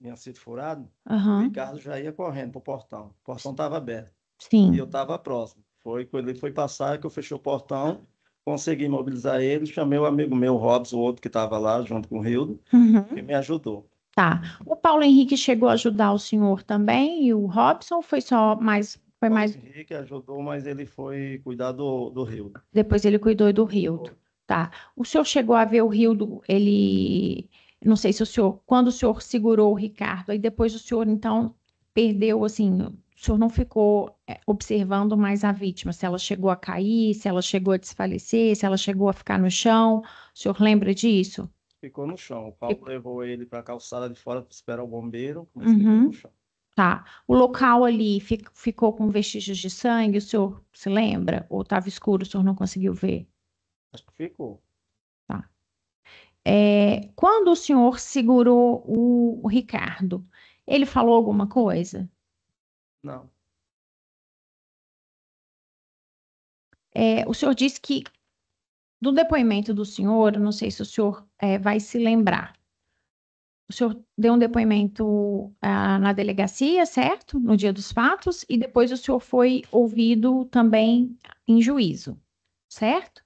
tinha sido furado, o Aham, Ricardo já ia correndo pro portão. O portão estava aberto. E eu sim. estava próximo. Foi quando ele foi passar que eu fechei o portão, consegui mobilizar ele, chamei o amigo meu, o Robson, o outro que estava lá junto com o Rildo, que Uhum. me ajudou. Tá. O Paulo Henrique chegou a ajudar o senhor também e o Robson, ou foi O mais Henrique ajudou, mas ele foi cuidar do Rildo. depois ele cuidou do Rildo. Tá. O senhor chegou a ver o Rildo, não sei se quando o senhor segurou o Ricardo, aí depois o senhor então perdeu, assim, o senhor não ficou observando mais a vítima, se ela chegou a cair, se ela chegou a desfalecer, se ela chegou a ficar no chão, o senhor lembra disso? Ficou no chão. O Paulo Ficou. levou ele para a calçada de fora para esperar o bombeiro, mas ficou no Uhum. chão. Tá. O local ali ficou com vestígios de sangue, o senhor se lembra? Ou estava escuro, o senhor não conseguiu ver? Acho que ficou. Tá. Quando o senhor segurou o Ricardo, ele falou alguma coisa? Não. O senhor disse que, do depoimento do senhor, eu não sei se o senhor vai se lembrar. O senhor deu um depoimento na delegacia, certo? No dia dos fatos, e depois o senhor foi ouvido também em juízo, certo?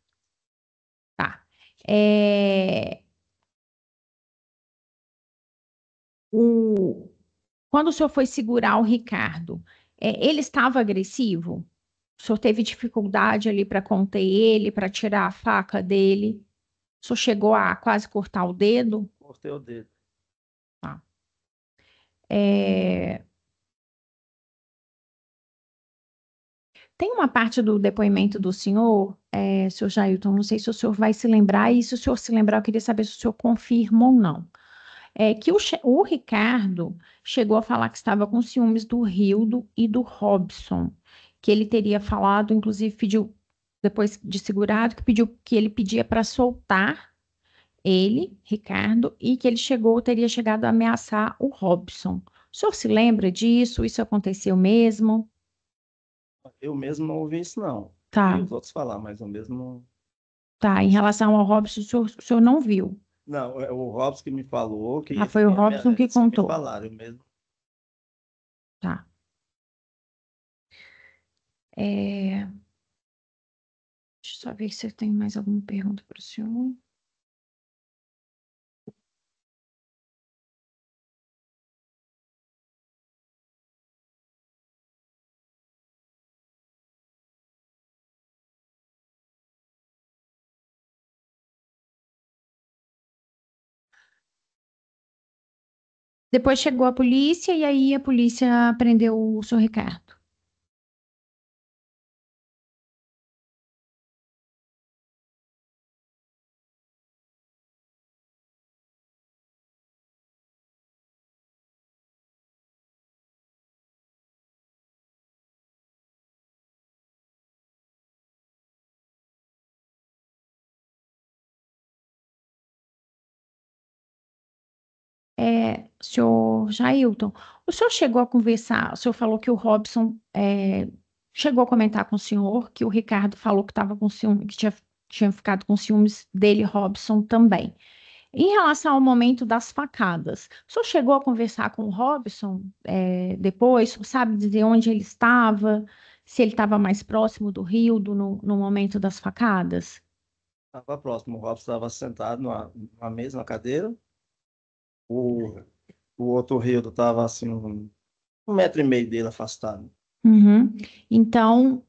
Tá. Quando o senhor foi segurar o Ricardo, ele estava agressivo? O senhor teve dificuldade ali para conter ele, para tirar a faca dele? O senhor chegou a quase cortar o dedo? Cortei o dedo. Tá. É, Tem uma parte do depoimento do senhor, senhor Jailton, não sei se o senhor vai se lembrar, e se o senhor se lembrar, eu queria saber se o senhor confirma ou não. Que o Ricardo chegou a falar que estava com ciúmes do Rildo e do Robson, que ele teria falado, inclusive pediu, depois de segurado, que ele pedia para soltar ele, Ricardo, e que ele teria chegado a ameaçar o Robson. O senhor se lembra disso? Isso aconteceu mesmo? Eu mesmo não ouvi isso, não. Tá, Vi os outros falar, mas eu mesmo não. tá. Em relação ao Robson, o senhor não viu. Não, é o Robson que me falou que Foi o Robson que eles me contou. falaram, eu mesmo. Tá. Deixa eu só ver se eu tenho mais alguma pergunta para o senhor. Depois chegou a polícia e aí a polícia prendeu o senhor Ricardo. Senhor Jailton, o senhor chegou a conversar, o senhor falou que o Robson chegou a comentar com o senhor que o Ricardo falou que estava com ciúme, que tinha ficado com ciúmes dele, Robson, também. Em relação ao momento das facadas, o senhor chegou a conversar com o Robson depois? O senhor sabe dizer onde ele estava? Se ele estava mais próximo do Rildo no momento das facadas? Estava próximo, o Robson estava sentado numa mesa, numa cadeira. O, o outro Rildo estava assim, um metro e meio dele afastado. Uhum. Então,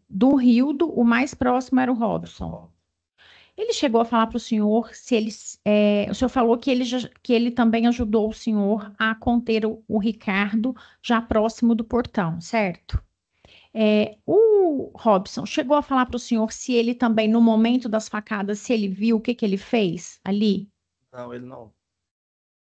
do Rildo, o mais próximo era o Robson. Ele chegou a falar para o senhor se eles. O senhor falou que ele também ajudou o senhor a conter o Ricardo já próximo do portão, certo? O Robson chegou a falar para o senhor se ele também, no momento das facadas, se ele viu o que que ele fez ali? Não, ele não.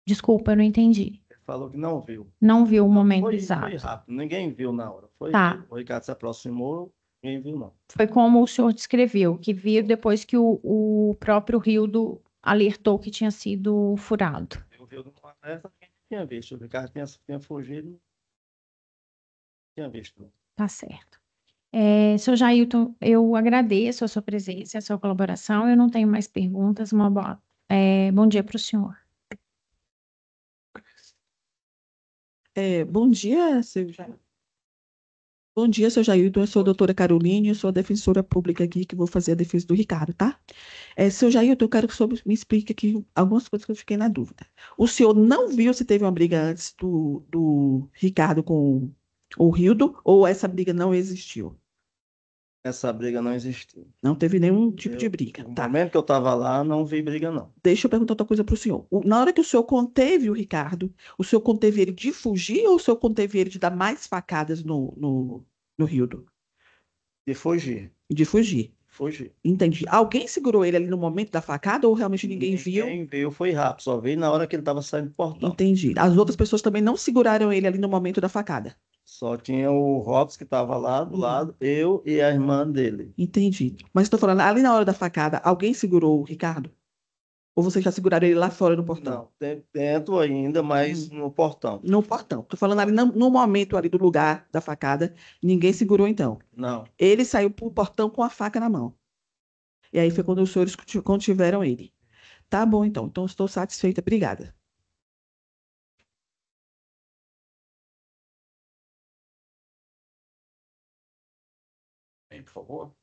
Desculpa, eu não entendi. Ele falou que não viu. Não viu o momento Foi exato. rápido, ninguém viu na hora. Tá. O Ricardo se aproximou, ninguém viu, não. Foi como o senhor descreveu, que viu depois que o próprio Rildo alertou que tinha sido furado. Eu vi numa alerta, ninguém tinha visto. O Ricardo tinha fugido, não tinha visto. Tá certo. Senhor Jailton, eu agradeço a sua presença, a sua colaboração. Eu não tenho mais perguntas. Bom dia para o senhor. Bom dia, seu Jair. Bom dia, seu Jailton. Eu sou a doutora Caroline, eu sou a defensora pública aqui, que vou fazer a defesa do Ricardo, tá? Seu Jailton, eu quero que o senhor me explique aqui algumas coisas que eu fiquei na dúvida. O senhor não viu se teve uma briga antes do Ricardo com o Rildo, ou essa briga não existiu? Essa briga não existiu. Não teve nenhum tipo de briga, No tá? momento que eu estava lá, não vi briga, não. Deixa eu perguntar outra coisa para o senhor. Na hora que o senhor conteve o Ricardo, o senhor conteve ele de fugir ou o senhor conteve ele de dar mais facadas no Rildo? De fugir. De fugir. Fugir. Entendi. Alguém segurou ele ali no momento da facada ou realmente ninguém viu? Ninguém viu, foi rápido. Só vi na hora que ele estava saindo do portão. Entendi. As outras pessoas também não seguraram ele ali no momento da facada. Só tinha o Robson que estava lá do lado, eu e a irmã dele. Entendi. Mas estou falando, ali na hora da facada, alguém segurou o Ricardo? Ou vocês já seguraram ele lá fora no portão? Não, dentro ainda, mas no portão. No portão. Tô falando ali no momento ali do lugar da facada, ninguém segurou então. Não. Ele saiu pro portão com a faca na mão. E aí foi quando os senhores contiveram ele. Tá bom, então. Então, estou satisfeita. Obrigada. Bem, por favor.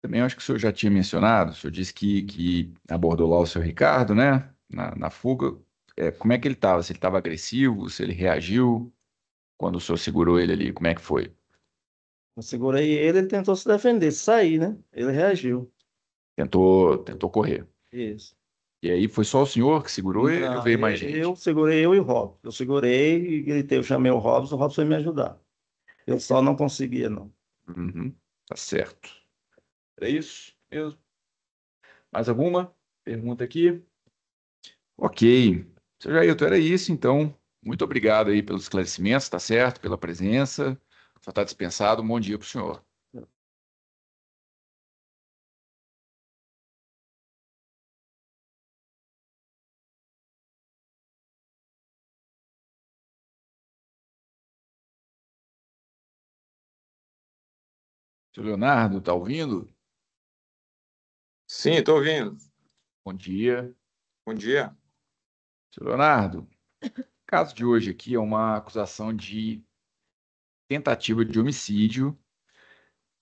Também acho que o senhor já tinha mencionado, o senhor disse que abordou lá o senhor Ricardo, né? Na fuga. Como é que ele estava? Se ele estava agressivo, se ele reagiu quando o senhor segurou ele ali, como é que foi? Eu segurei ele tentou se defender, sair, né? Ele reagiu. Tentou correr. Isso. E aí foi só o senhor que segurou ele ou Não, veio mais gente? eu segurei eu e o Robson. Eu segurei e gritei, eu chamei o Robson foi me ajudar. Eu só não conseguia, não. Uhum, tá certo. Era isso mesmo? Mais alguma pergunta aqui? Ok. Seu Jailton, era isso, então. Muito obrigado aí pelos esclarecimentos, tá certo? Pela presença. Só está dispensado. Um bom dia para o senhor. Seu Leonardo, tá ouvindo? Sim, estou ouvindo. Bom dia. Bom dia. Seu Leonardo, o caso de hoje aqui é uma acusação de tentativa de homicídio,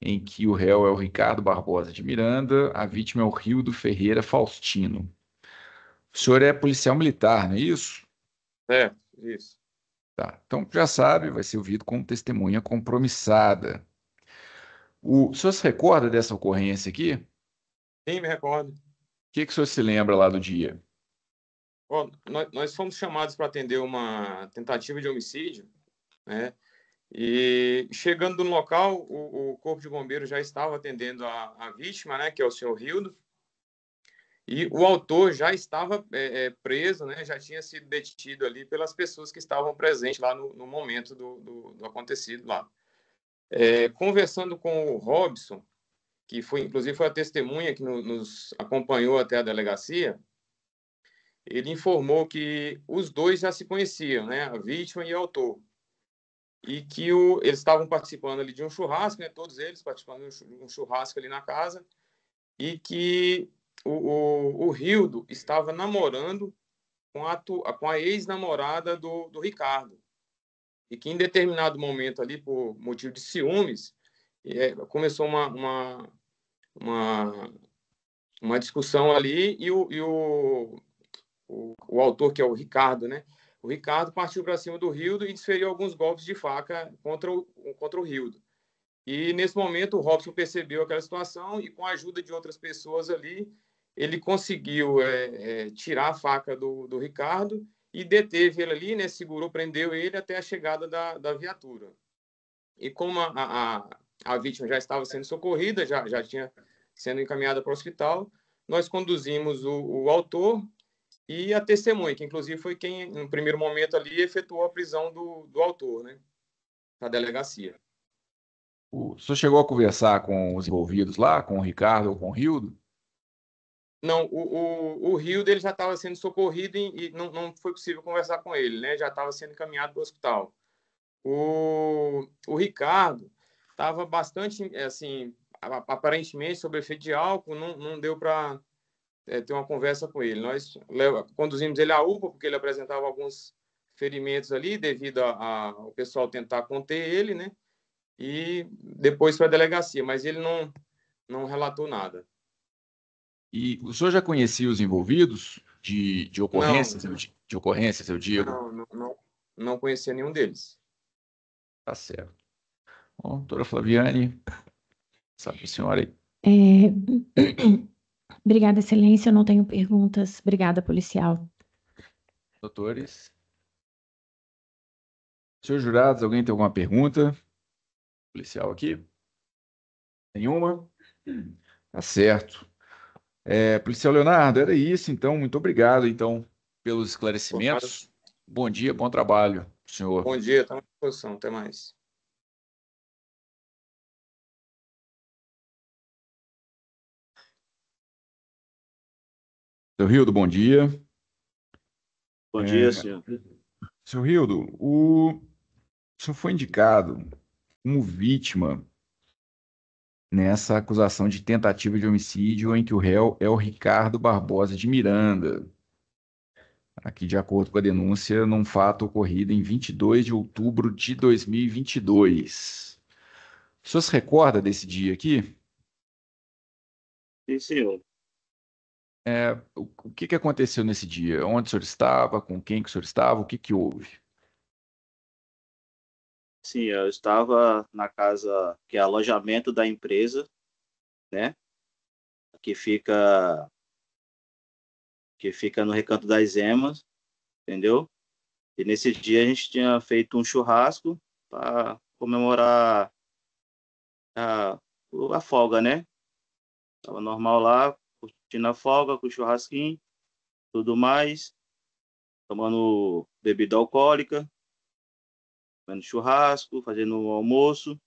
em que o réu é o Ricardo Barbosa de Miranda, a vítima é o Rildo Ferreira Faustino. O senhor é policial militar, não é isso? É, isso. Tá. Então, já sabe, vai ser ouvido como testemunha compromissada. O senhor se recorda dessa ocorrência aqui? O Sim, me recordo. que o senhor se lembra lá do dia? Ó, nós fomos chamados para atender uma tentativa de homicídio, né? E chegando no local, o Corpo de Bombeiros já estava atendendo a vítima, né? Que é o senhor Rildo. E o autor já estava preso, né? Já tinha sido detido ali pelas pessoas que estavam presentes lá no momento do acontecido lá. Conversando com o Robson, que inclusive foi a testemunha que nos acompanhou até a delegacia, ele informou que os dois já se conheciam, né, a vítima e o autor, e que eles estavam participando ali de um churrasco, né, todos eles participando de um churrasco ali na casa, e que o Rildo estava namorando com a ex-namorada do Ricardo, e que em determinado momento ali, por motivo de ciúmes, começou uma discussão ali e o autor, que é o Ricardo, né? O Ricardo partiu para cima do Rildo e desferiu alguns golpes de faca contra o Rildo. E nesse momento o Robson percebeu aquela situação e com a ajuda de outras pessoas ali, ele conseguiu tirar a faca do Ricardo e deteve ele ali, né? Segurou, prendeu ele até a chegada da viatura. E como a vítima já estava sendo socorrida, já tinha sendo encaminhada para o hospital, nós conduzimos o autor e a testemunha, que inclusive foi quem, no primeiro momento ali, efetuou a prisão do autor, né, na delegacia. O senhor chegou a conversar com os envolvidos lá, com o Ricardo ou com o Rildo? Não, o Rio dele já estava sendo socorrido e não foi possível conversar com ele, né? Já estava sendo encaminhado para o hospital. O Ricardo estava bastante, assim, aparentemente sob efeito de álcool, não deu para ter uma conversa com ele. Nós conduzimos ele à UPA, porque ele apresentava alguns ferimentos ali, devido ao pessoal tentar conter ele, né? E depois para a delegacia, mas ele não relatou nada. E o senhor já conhecia os envolvidos de ocorrências, Não, de ocorrências, eu digo? não conhecia nenhum deles. Tá certo. Bom, doutora Flaviane, sabe a senhora aí? Obrigada, excelência. Eu não tenho perguntas. Obrigada, policial. Doutores? Senhores jurados, alguém tem alguma pergunta? Policial aqui? Nenhuma? Tá certo. Policial Leonardo, era isso, então. Muito obrigado, então, pelos esclarecimentos. Bom dia, bom trabalho, senhor. Bom dia, estamos à disposição. Até mais. Seu Rildo, bom dia. Bom dia, senhor. Seu Rildo, o senhor foi indicado como vítima nessa acusação de tentativa de homicídio em que o réu é o Ricardo Barbosa de Miranda. Aqui, de acordo com a denúncia, num fato ocorrido em 22 de outubro de 2022. O senhor se recorda desse dia aqui? Sim, senhor. O que aconteceu nesse dia? Onde o senhor estava? Com quem que o senhor estava? O que houve? Sim, eu estava na casa que é alojamento da empresa, né? Que fica no Recanto das Emas, entendeu? E nesse dia a gente tinha feito um churrasco para comemorar a folga, né? Tava normal lá, curtindo a folga com o churrasquinho, tudo mais, tomando bebida alcoólica, comendo churrasco, fazendo o almoço,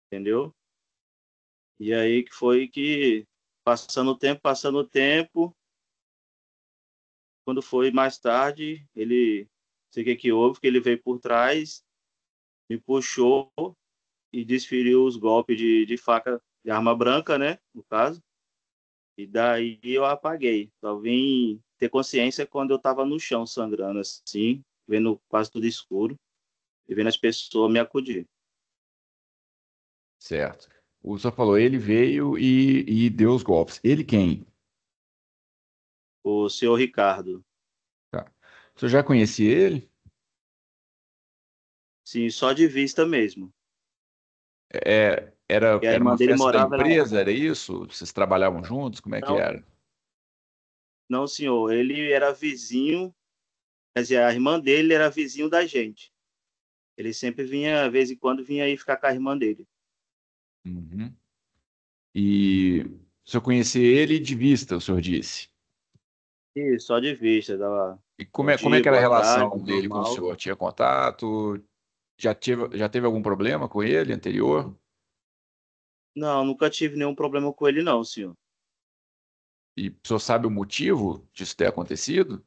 entendeu? E aí que foi que, passando o tempo, quando foi mais tarde, ele, não sei o que houve, que ele veio por trás, me puxou e desferiu os golpes de faca, de arma branca, né, no caso. E daí eu apaguei. Só vim ter consciência quando eu estava no chão, sangrando assim, vendo quase tudo escuro e vendo as pessoas me acudir. Certo. O senhor falou, ele veio e deu os golpes. Ele quem? O senhor Ricardo, Tá. O senhor já conhecia ele? sim, só de vista mesmo. Era E a irmã uma dele festa da morava lá. empresa, era isso? Vocês trabalhavam juntos? Como é que Não, era? não, senhor, ele era vizinho, quer dizer, a irmã dele era vizinho da gente. Ele sempre vinha, de vez em quando, vinha aí ficar com a irmã dele. Uhum. E o senhor conhecia ele de vista, o senhor disse. E só de vista, dava E bom como é dia, que era a boa tarde, relação dele com o normal. senhor? Tinha contato? Já teve algum problema com ele anterior? Não, nunca tive nenhum problema com ele, não, senhor. E o senhor sabe o motivo disso ter acontecido?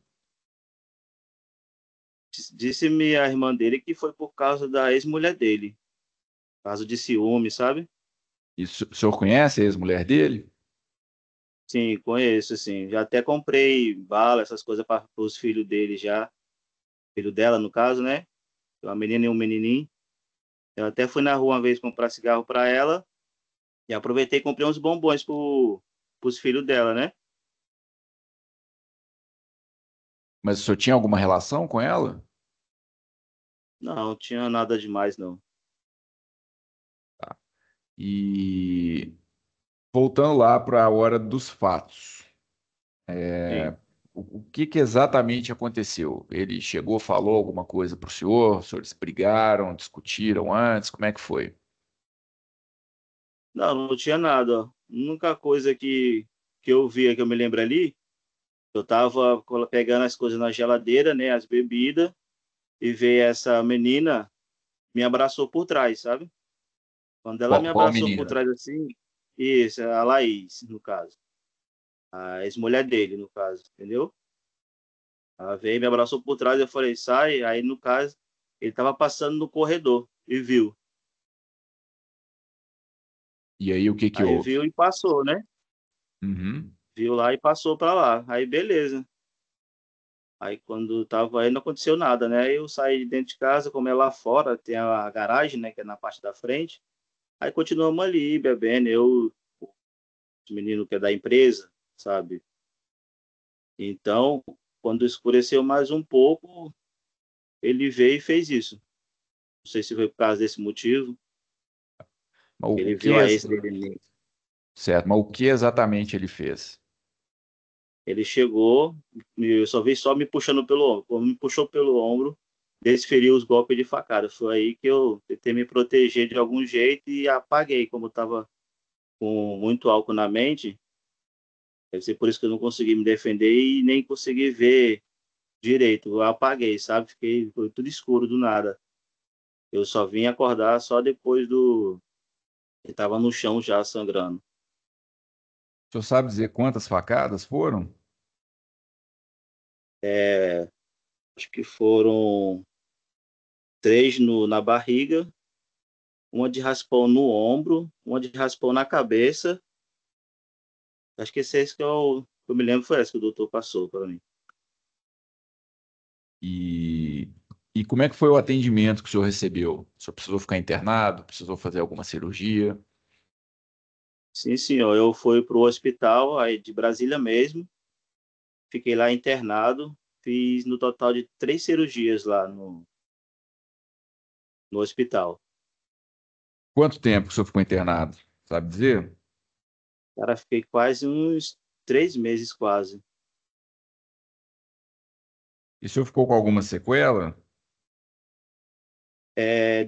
Disse-me a irmã dele que foi por causa da ex-mulher dele. Caso de ciúme, sabe? E o senhor conhece a ex-mulher dele? Sim, conheço, sim. Já até comprei bala, essas coisas para os filhos dele já. Filho dela, no caso, né? Uma menina e um menininho. Eu até fui na rua uma vez comprar cigarro para ela e aproveitei e comprei uns bombons para os filhos dela, né? Mas o senhor tinha alguma relação com ela? Não tinha nada demais, não. E voltando lá para a hora dos fatos, Sim. o que exatamente aconteceu? Ele chegou, falou alguma coisa para o senhor? Os senhores brigaram, discutiram antes? Como é que foi? Não tinha nada. A única coisa que eu via, que eu me lembro ali, Eu tava pegando as coisas na geladeira, né, as bebidas, e veio essa menina, me abraçou por trás, sabe? Quando ela me Qual abraçou por menina? trás assim, isso, a Laís, no caso. A ex-mulher dele, no caso, entendeu? Ela veio, me abraçou por trás, eu falei, sai. Aí, no caso, ele tava passando no corredor e viu. E aí, o que que Aí houve? viu e passou, né? Uhum. Viu lá e passou para lá. Aí, beleza. Aí, quando tava aí, não aconteceu nada, né? Aí eu saí de dentro de casa, como é lá fora, tem a garagem, né, que é na parte da frente. Aí continuamos ali, bebendo, eu, o menino que é da empresa, sabe? Então, quando escureceu mais um pouco, ele veio e fez isso. Não sei se foi por causa desse motivo. Mas o Ele que, viu a ex dele. certo, mas o que exatamente ele fez? Ele chegou, eu só vi só me puxando pelo ombro. Quando me puxou pelo ombro, desferiu os golpes de facada. Foi aí que eu tentei me proteger de algum jeito e apaguei. Como estava com muito álcool na mente, deve ser por isso que eu não consegui me defender e nem consegui ver direito. Eu apaguei, sabe? Foi tudo escuro do nada. Eu só vim acordar só depois do. Ele estava no chão já sangrando. O senhor sabe dizer quantas facadas foram? Acho que foram três na barriga, uma de raspão no ombro, uma de raspão na cabeça. Acho que esse que eu me lembro foi essa que o doutor passou para mim. E, e como é que foi o atendimento que o senhor recebeu? O senhor precisou ficar internado? Precisou fazer alguma cirurgia? Sim, senhor. Eu fui para o hospital aí de Brasília mesmo, fiquei lá internado, fiz no total de 3 cirurgias lá no hospital. Quanto tempo que o senhor ficou internado? Sabe dizer? Cara, fiquei quase uns 3 meses quase. E o senhor ficou com alguma sequela?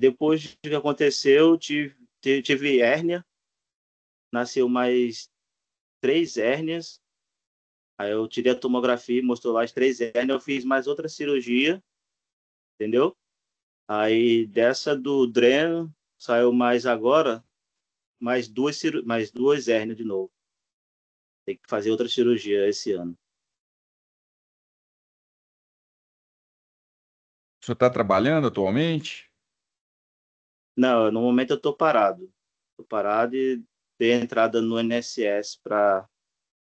Depois do que aconteceu, tive hérnia, nasceu mais 3 hérnias. Aí eu tirei a tomografia, mostrou lá as 3 hérnias, eu fiz mais outra cirurgia, entendeu? Aí dessa do dreno, saiu mais agora, mais duas hérnias de novo. Tem que fazer outra cirurgia esse ano. O senhor está trabalhando atualmente? Não, no momento eu tô parado. Tô parado e dei entrada no INSS para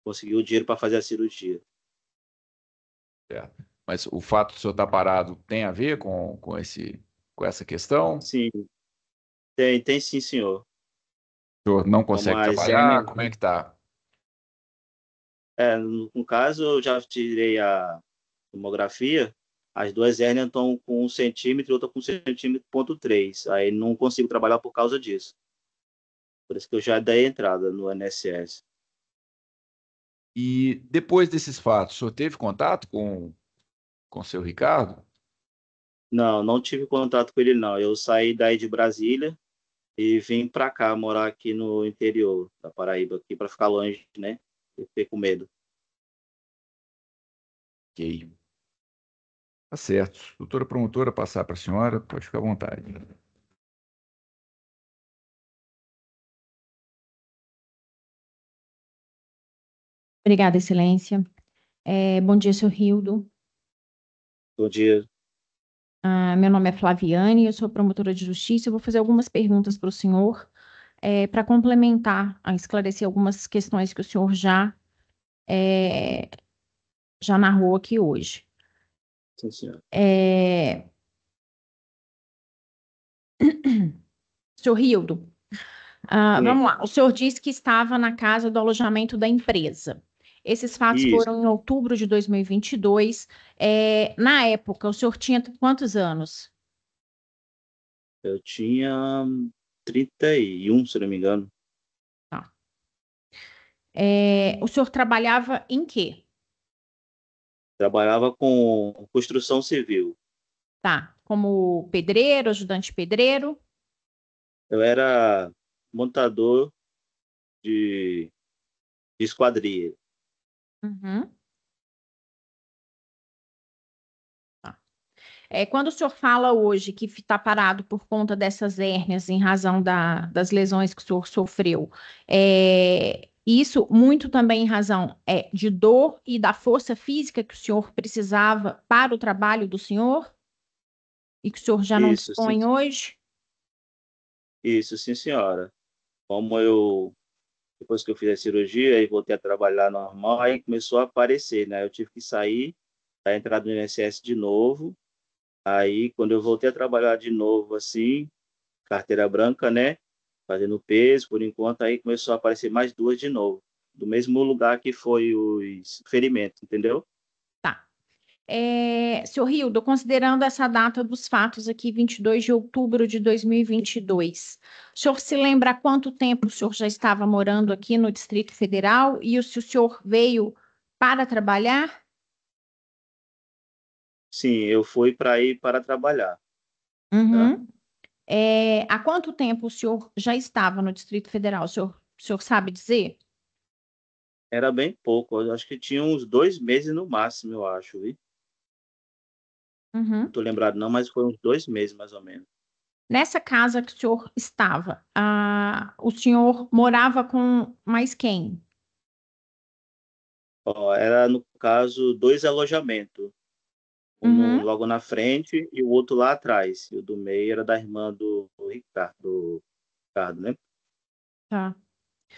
conseguir o dinheiro para fazer a cirurgia. Certo. Mas o fato de o senhor estar parado tem a ver com essa questão? Sim, tem sim, senhor. O senhor não Como consegue as trabalhar? hérnias, Como é que tá? no caso, eu já tirei a tomografia, as 2 hérnias estão com 1 centímetro e outra com 1,3 centímetro. Aí não consigo trabalhar por causa disso. Por isso que eu já dei entrada no INSS. E depois desses fatos, o senhor teve contato com o seu Ricardo? Não, não tive contato com ele, não. Eu saí daí de Brasília e vim para cá, morar aqui no interior da Paraíba, aqui para ficar longe, né? Eu fiquei com medo. Ok. Tá certo. Doutora promotora, passar para a senhora, pode ficar à vontade. Obrigada, Excelência. Bom dia, senhor Rildo. Bom dia. Meu nome é Flaviane, eu sou promotora de justiça. Eu vou fazer algumas perguntas para o senhor, para complementar, esclarecer algumas questões que o senhor é, já narrou aqui hoje. Sim, senhor. Senhor Rildo, Sim, vamos lá. O senhor disse que estava na casa do alojamento da empresa. Esses fatos isso. foram em outubro de 2022. Na época, o senhor tinha quantos anos? Eu tinha 31, se não me engano. Tá. O senhor trabalhava em quê? Trabalhava com construção civil. Tá. Como pedreiro, ajudante pedreiro? Eu era montador de esquadria. Uhum. Quando o senhor fala hoje que está parado por conta dessas hérnias em razão das lesões que o senhor sofreu, isso muito também em razão de dor e da força física que o senhor precisava para o trabalho do senhor e que o senhor já não Isso, sim, dispõe hoje? isso, sim, senhora. Depois que eu fiz a cirurgia, aí voltei a trabalhar normal, aí começou a aparecer, né? Eu tive que sair, entrar no INSS de novo. Aí, quando eu voltei a trabalhar de novo, assim, carteira branca, né? Fazendo peso, por enquanto, aí começou a aparecer mais duas de novo, do mesmo lugar que foi os ferimentos, entendeu? Tá. Senhor Rildo, considerando essa data dos fatos aqui, 22 de outubro de 2022, o senhor se lembra há quanto tempo o senhor já estava morando aqui no Distrito Federal e se o senhor veio para trabalhar? Sim, eu fui para ir para trabalhar, tá? Uhum. Há quanto tempo o senhor já estava no Distrito Federal? O senhor sabe dizer? Era bem pouco, eu acho que tinha uns 2 meses no máximo, eu acho, viu? Não Uhum. tô lembrado não, mas foi uns 2 meses, mais ou menos. Nessa casa que o senhor estava, o senhor morava com mais quem? Ó, era, no caso, 2 alojamentos. Uhum. Logo na frente e o outro lá atrás. E o do meio era da irmã do Ricardo, né? Tá.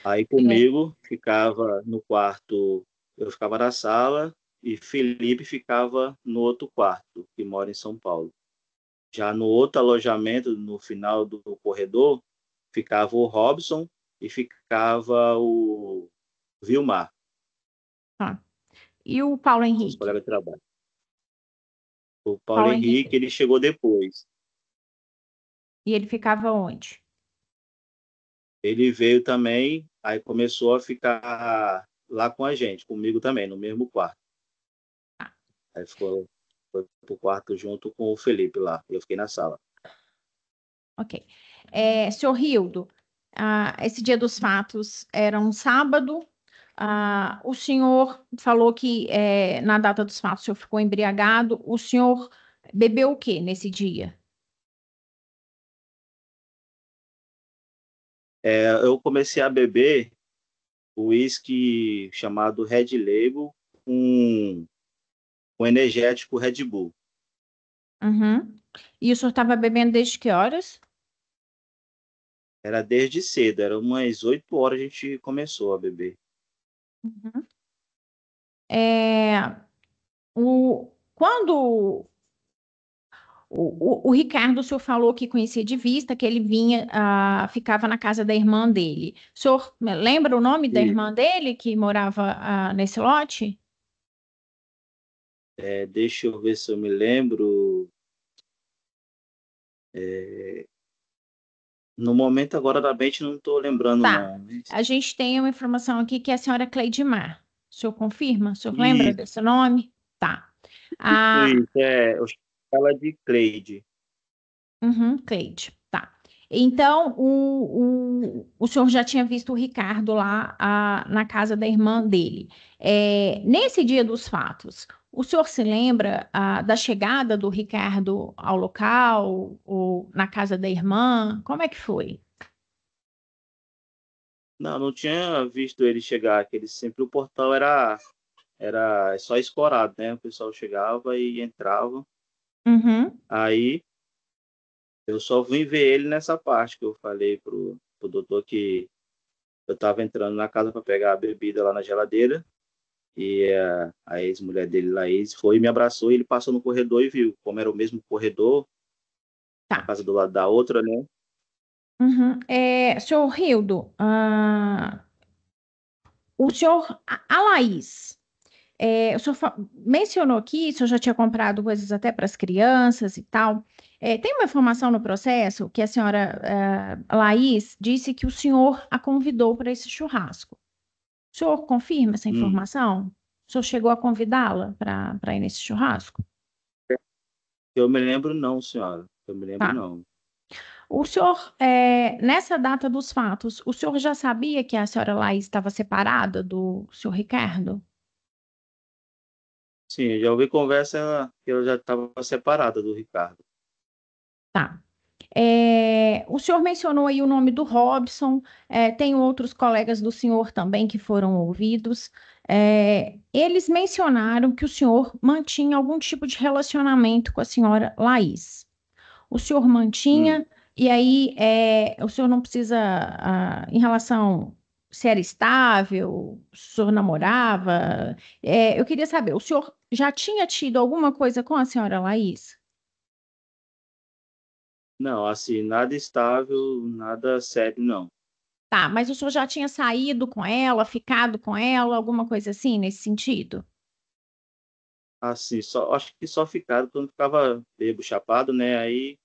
Aí É. comigo ficava no quarto, eu ficava na sala e Felipe ficava no outro quarto, que mora em São Paulo. Já no outro alojamento, no final do corredor, ficava o Robson e ficava o Vilmar, Tá. E o Paulo os Henrique? colegas de trabalho. O Paulo Paulo Henrique, Henrique. ele chegou depois. E ele ficava onde? Ele veio também, aí começou a ficar lá com a gente, comigo também, no mesmo quarto. Ah, Aí foi pro quarto junto com o Felipe lá. Eu fiquei na sala. ok. Senhor Rildo, esse dia dos fatos era um sábado. O senhor falou que na data dos fatos o senhor ficou embriagado. O senhor bebeu o que nesse dia? Eu comecei a beber o uísque chamado Red Label com um energético Red Bull. Uhum. E o senhor estava bebendo desde que horas? Era desde cedo, era umas 8 horas a gente começou a beber. Uhum. É, quando o Ricardo, o senhor falou que conhecia de vista, que ele vinha, ficava na casa da irmã dele. O senhor lembra o nome da E, irmã dele que morava, nesse lote? deixa eu ver se eu me lembro. No momento agora da mente não estou lembrando Tá. não. A gente tem uma informação aqui que é a senhora Cleidmar. O senhor confirma? O senhor lembra Isso, desse nome? Tá. isso, eu chamo ela de Cleide. Uhum, Cleide, tá. Então, o senhor já tinha visto o Ricardo lá, na casa da irmã dele. Nesse dia dos fatos, o senhor se lembra, da chegada do Ricardo ao local ou na casa da irmã? Como é que foi? Não, não tinha visto ele chegar, que ele sempre o portão era só escorado, né? O pessoal chegava e entrava. Uhum, Aí eu só vim ver ele nessa parte que eu falei pro doutor que eu estava entrando na casa para pegar a bebida lá na geladeira e a ex-mulher dele, Laís, foi e me abraçou e ele passou no corredor e viu, como era o mesmo corredor, a tá. casa do lado da outra, né? Uhum. Senhor Rildo, o senhor, a Laís, o senhor mencionou aqui, o senhor já tinha comprado coisas até para as crianças e tal. Tem uma informação no processo que a senhora Laís disse que o senhor a convidou para esse churrasco. O senhor confirma essa Hum. informação? O senhor chegou a convidá-la para ir nesse churrasco? Eu me lembro não, senhora. Eu me lembro Tá. não. O senhor, nessa data dos fatos, o senhor já sabia que a senhora Laís estava separada do senhor Ricardo? Sim, já ouvi conversa que ela já estava separada do Ricardo. Tá. O senhor mencionou aí o nome do Robson, tem outros colegas do senhor também que foram ouvidos. Eles mencionaram que o senhor mantinha algum tipo de relacionamento com a senhora Laís. O senhor mantinha, e aí o senhor não precisa, em relação se era estável, o senhor namorava. Eu queria saber, o senhor já tinha tido alguma coisa com a senhora Laís? Não, assim, nada estável, nada sério, não. Tá, mas o senhor já tinha saído com ela, ficado com ela, alguma coisa assim nesse sentido? Assim, acho que só ficaram quando ficava bêbado, chapado, né? Aí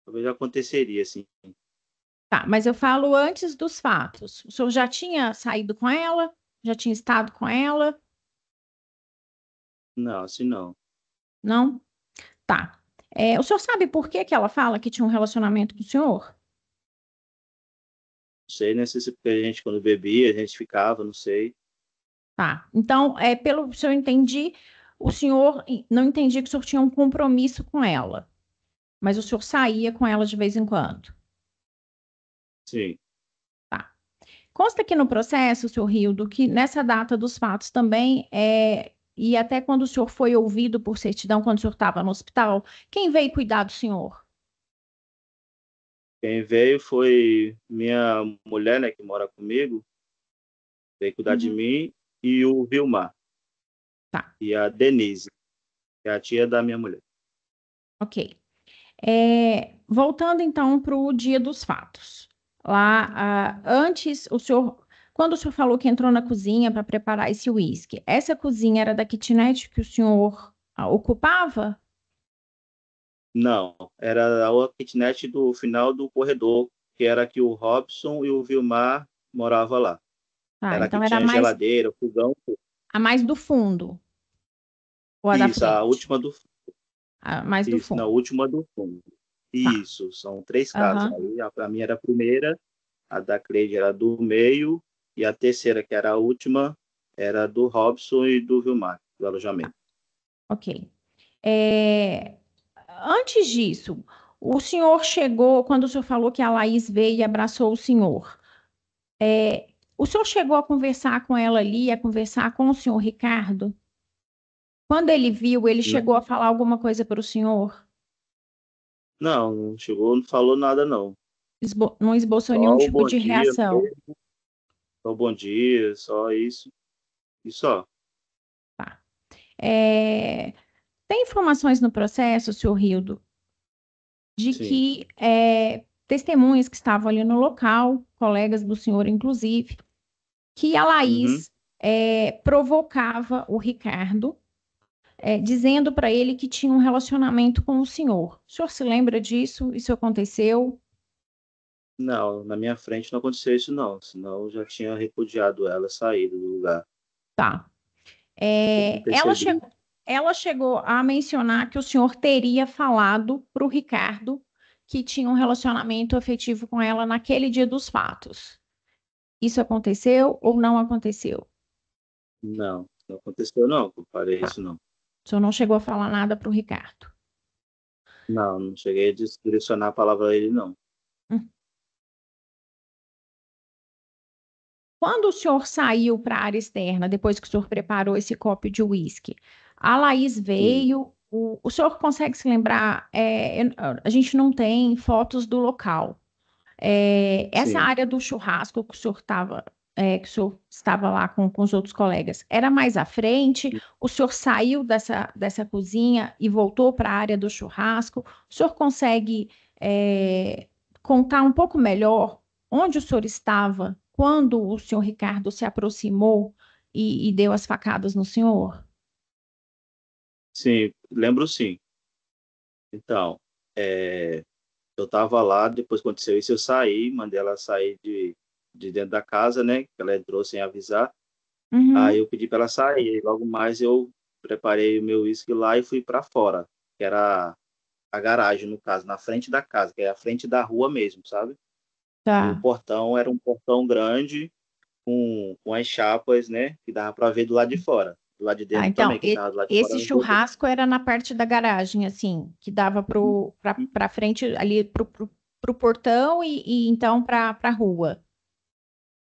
talvez aconteceria, assim. Tá, mas eu falo antes dos fatos. O senhor já tinha saído com ela? Já tinha estado com ela? Não, assim não. Não? Tá. O senhor sabe por que que ela fala que tinha um relacionamento com o senhor? Não sei, né? Se porque a gente, quando bebia, a gente ficava, não sei. Tá. Então, pelo que eu entendi, o senhor não entendi que o senhor tinha um compromisso com ela, mas o senhor saía com ela de vez em quando. Sim. Tá. Consta aqui no processo, senhor Rildo, que nessa data dos fatos também, e até quando o senhor foi ouvido por certidão, quando o senhor estava no hospital, quem veio cuidar do senhor? Quem veio foi minha mulher, né, que mora comigo, veio cuidar de Uhum. mim, e o Vilmar, Tá, e a Denise, que é a tia da minha mulher. ok. Voltando então para o dia dos fatos. Lá, antes, quando o senhor falou que entrou na cozinha para preparar esse uísque, essa cozinha era da kitnet que o senhor ocupava? Não, era a kitnet do final do corredor, que era que o Robson e o Vilmar moravam lá. Tá, Era que então era tinha geladeira, fogão. a mais do fundo, ou a da Isso, a frente? última do A mais do Isso, na fundo. última do fundo. Tá. Isso, são 3 casas. Aham. Aí a minha era a primeira, a da Cleide era do meio, e a terceira, que era a última, era do Robson e do Vilmar, do alojamento. Ok. É, Antes disso, o senhor chegou, quando o senhor falou que a Laís veio e abraçou o senhor, o senhor chegou a conversar com ela ali, a conversar com o senhor Ricardo? Quando ele viu, ele N- chegou a falar alguma coisa para o senhor? Não, não chegou, não falou nada, não. Não esboçou Só nenhum o tipo bom de dia reação? mesmo, só o bom dia, só isso. E só. Tá. É, Tem informações no processo, senhor Rildo, de Sim. que testemunhas que estavam ali no local, colegas do senhor, inclusive, que a Uhum. Laís provocava o Ricardo, dizendo para ele que tinha um relacionamento com o senhor. O senhor se lembra disso? Isso aconteceu? Não, na minha frente não aconteceu isso, não. Senão eu já tinha repudiado ela, saído do lugar. Tá. Eu Ela, percebi. ela chegou a mencionar que o senhor teria falado para o Ricardo que tinha um relacionamento afetivo com ela naquele dia dos fatos. Isso aconteceu ou não aconteceu? Não, não aconteceu, não. Eu falei Tá. isso, não. O senhor não chegou a falar nada para o Ricardo. Não, não cheguei a direcionar a palavra a ele, não. Hum. Quando o senhor saiu para a área externa, depois que o senhor preparou esse copo de uísque, a Laís Sim, veio. O senhor consegue se lembrar? A gente não tem fotos do local. Essa sim. área do churrasco que o senhor estava, que o senhor estava lá com os outros colegas, era mais à frente? O senhor saiu dessa cozinha e voltou para a área do churrasco? O senhor consegue, contar um pouco melhor onde o senhor estava quando o senhor Ricardo se aproximou e deu as facadas no senhor? Sim, lembro sim. Então, eu estava lá, depois que aconteceu isso, eu saí, mandei ela sair de dentro da casa, né? Que ela entrou sem avisar. Aí Uhum, eu pedi para ela sair. Logo mais eu preparei o meu uísque lá e fui para fora, que era a garagem, no caso, na frente da casa, que é a frente da rua mesmo, sabe? E o tá. portão era um portão grande com as chapas, né? Que dava para ver do lado de fora. do lado de Tá, dentro então, também, que estava do lado de fora. esse churrasco era na parte da garagem, assim, que dava para frente, ali pro portão e então para a rua.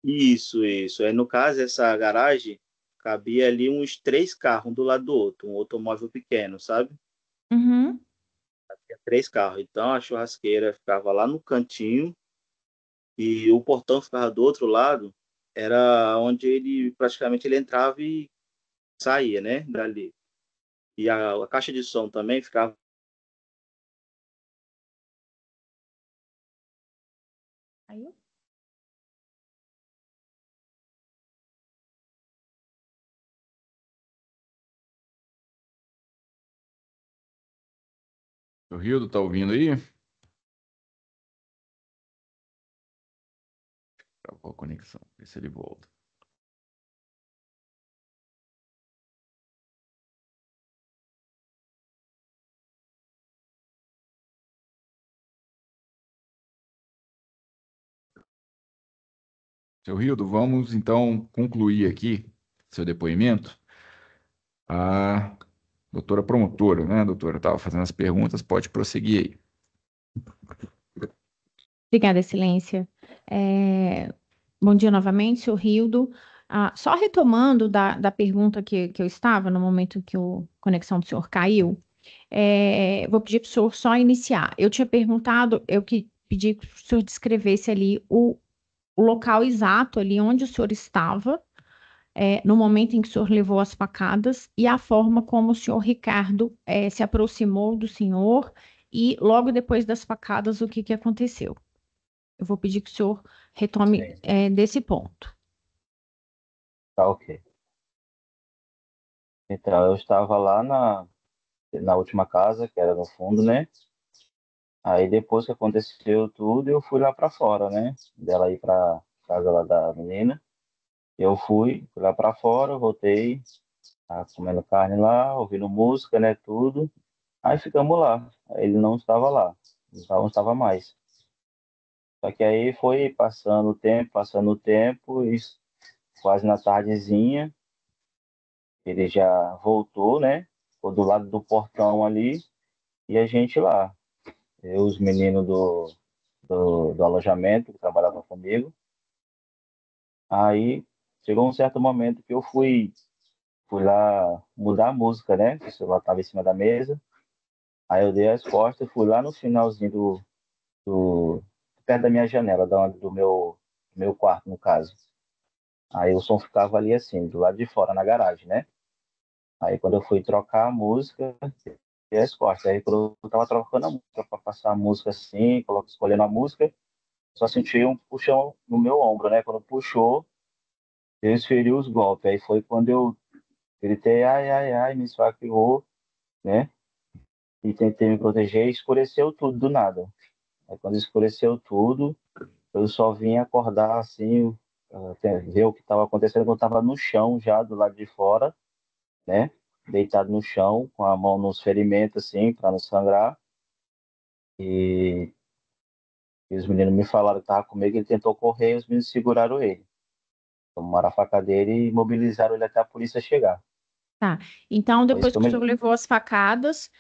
Isso, isso. É, no caso, essa garagem cabia ali uns 3 carros um do lado do outro, um automóvel pequeno, sabe? Uhum. Tinha 3 carros. Então a churrasqueira ficava lá no cantinho e o portão ficava do outro lado, era onde ele praticamente ele entrava e saía, né, dali. E a caixa de som também ficava. Aí, O Rildo tá ouvindo aí? Travou a conexão. Vê se ele volta. Seu Rildo, vamos então concluir aqui seu depoimento. A doutora promotora, né, doutora? Estava fazendo as perguntas, pode prosseguir aí. Obrigada, Excelência. Bom dia novamente, sou Rildo. Só retomando da pergunta que eu estava, no momento que a conexão do senhor caiu, vou pedir para o senhor só iniciar. Eu tinha perguntado, eu que pedi que o senhor descrevesse ali o local exato ali onde o senhor estava, no momento em que o senhor levou as facadas e a forma como o senhor Ricardo se aproximou do senhor e logo depois das facadas o que aconteceu. Eu vou pedir que o senhor retome desse ponto. Tá, ok. Então, eu estava lá na última casa, que era no fundo, né? Aí, depois que aconteceu tudo, eu fui lá para fora, né? Dela ir para casa lá da menina. Eu fui lá para fora, voltei, comendo carne lá, ouvindo música, né? Tudo. Aí ficamos lá. Aí ele não estava lá, não estava mais. Só que aí foi passando o tempo, e quase na tardezinha, ele já voltou, né? Ficou do lado do portão ali, e a gente lá. Eu, os meninos do alojamento que trabalhavam comigo. Aí chegou um certo momento que eu fui lá mudar a música, né? O celular estava em cima da mesa. Aí eu dei as costas, fui lá no finalzinho do perto da minha janela, do meu quarto, no caso. Aí o som ficava ali assim, do lado de fora, na garagem, né? Aí quando eu fui trocar a música, dei as costas. Aí quando eu tava trocando a música, para passar a música assim, escolhendo a música, só senti um puxão no meu ombro, né? Quando puxou, eu esferi os golpes. Aí foi quando eu gritei, ai, ai, ai, me esfaqueou, né? E tentei me proteger e escureceu tudo do nada. Aí quando escureceu tudo, eu só vim acordar assim, ver o que estava acontecendo, quando eu estava no chão já, do lado de fora, né? Deitado no chão, com a mão nos ferimentos, assim, para não sangrar. E, e os meninos me falaram que estava comigo, ele tentou correr e os meninos seguraram ele. Tomaram a faca dele e imobilizaram ele até a polícia chegar. Tá. Então, Foi isso depois que eu que o me senhor lembro. levou as facadas,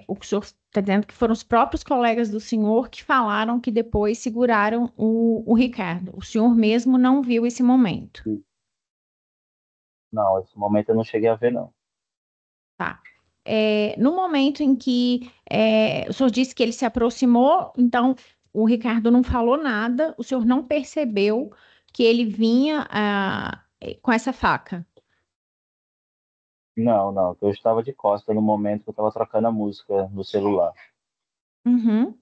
o que o senhor está dizendo que foram os próprios colegas do senhor que falaram que depois seguraram o Ricardo. O senhor mesmo não viu esse momento. Não, esse momento eu não cheguei a ver, não. Tá. No momento em que o senhor disse que ele se aproximou, então o Ricardo não falou nada, o senhor não percebeu que ele vinha com essa faca. Não, não, eu estava de costa no momento que eu estava trocando a música no celular. Uhum.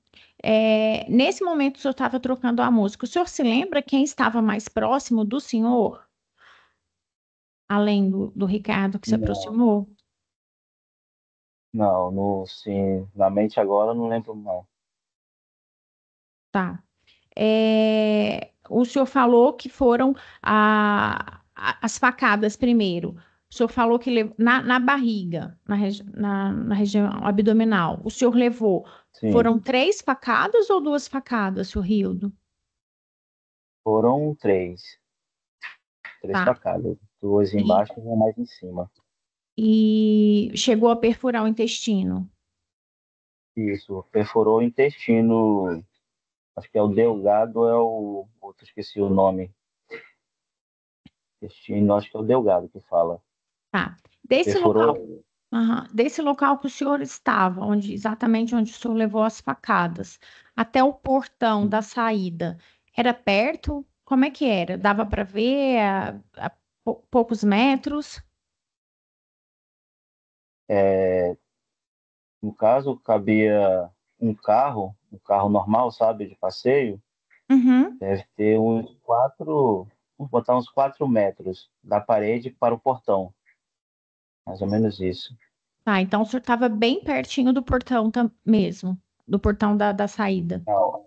Nesse momento, o senhor estava trocando a música. O senhor se lembra quem estava mais próximo do senhor, além do Ricardo que se Não, aproximou? não, no, sim, na mente agora eu não lembro, não. Tá. O senhor falou que foram as facadas primeiro. O senhor falou que na barriga, na região abdominal, o senhor levou. Sim, Foram 3 facadas ou 2 facadas, senhor Rildo? foram três Tá. facadas. Duas embaixo e uma mais em cima. E chegou a perfurar o intestino. Isso, perfurou o intestino. Acho que é o delgado, é o outro, esqueci o nome. Intestino, acho que é o delgado que fala. Tá. Desse local, Perfurou. desse local que o senhor estava, exatamente onde o senhor levou as facadas, até o portão da saída, era perto? Como é que era? Dava para ver a poucos metros? É, no caso, cabia um carro normal, sabe, de passeio, Uhum. deve ter uns 4, vamos botar uns 4 metros da parede para o portão. Mais ou menos isso. Tá, então o senhor estava bem pertinho do portão mesmo, do portão da saída. Não,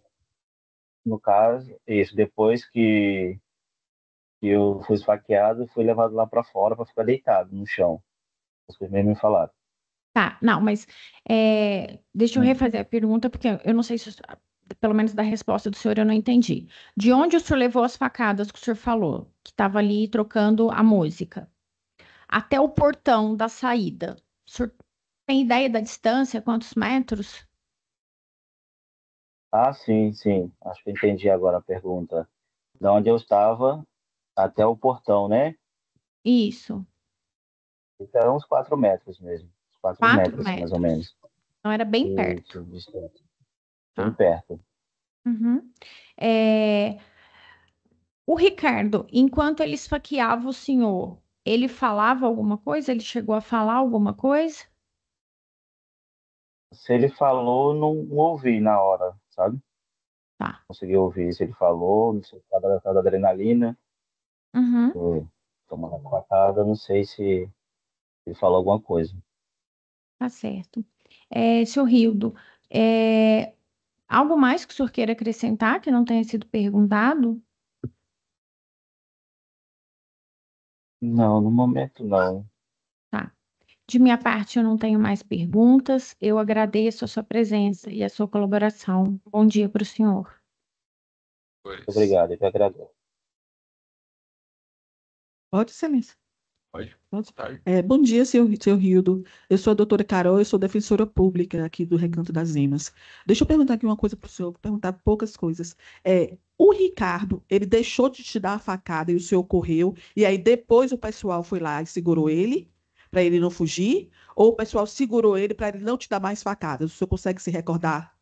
no caso, isso, depois que eu fui esfaqueado, fui levado lá para fora para ficar deitado no chão. As coisas mesmo me falaram. Tá, não, mas deixa eu refazer a pergunta, porque eu não sei se, pelo menos da resposta do senhor, eu não entendi. De onde o senhor levou as facadas que o senhor falou, que estava ali trocando a música, até o portão da saída? O senhor tem ideia da distância, quantos metros? Ah, sim, sim. Acho que eu entendi agora a pergunta. Da onde eu estava até o portão, né? Isso, Então, uns 4 metros mesmo. Uns quatro 4 metros, mais ou metros. menos. Então era bem perto. Isso, distante. Bem Tá. perto. Uhum. É, o Ricardo, enquanto ele esfaqueava o senhor, ele falava alguma coisa? Ele chegou a falar alguma coisa? Se ele falou, não ouvi na hora, sabe? Tá. Consegui ouvir se ele falou, não sei, cada adrenalina, Uhum. tomando a facada, não sei se ele falou alguma coisa. Tá certo. Seu Rildo, é, algo mais que o senhor queira acrescentar que não tenha sido perguntado? Não, no momento não. Tá. De minha parte, eu não tenho mais perguntas. Eu agradeço a sua presença e a sua colaboração. Bom dia para o senhor. Pois. Obrigado, eu que agradeço. Pode, excelência. Pode. Pode. Tá. Bom dia, seu Rildo. Eu sou a doutora Carol, eu sou defensora pública aqui do Recanto das Emas. Deixa eu perguntar aqui uma coisa para o senhor, vou perguntar poucas coisas. O Ricardo, ele deixou de te dar a facada e o senhor correu, e aí depois o pessoal foi lá e segurou ele, para ele não fugir, ou o pessoal segurou ele para ele não te dar mais facadas? O senhor consegue se recordar?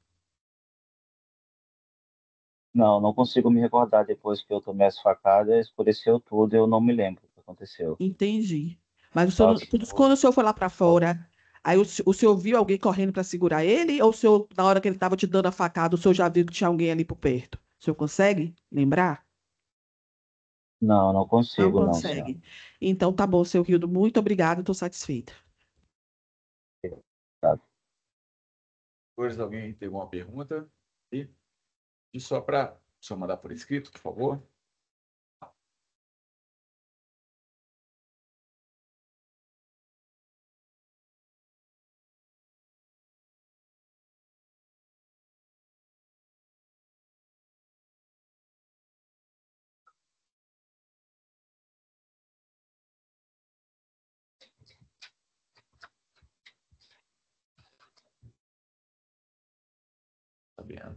Não, não consigo me recordar depois que eu tomei as facadas, escureceu tudo e eu não me lembro o que aconteceu. Entendi. Mas Só, quando o senhor foi lá para fora, aí o senhor viu alguém correndo para segurar ele, ou o senhor, na hora que ele estava te dando a facada, o senhor já viu que tinha alguém ali por perto? O senhor consegue lembrar? não, não Não consigo, não, senhor. consegue. Então tá bom, seu Rildo, muito obrigado, estou satisfeita. Tá. Depois alguém tem alguma pergunta? E só para mandar por escrito, por favor. Tá vendo?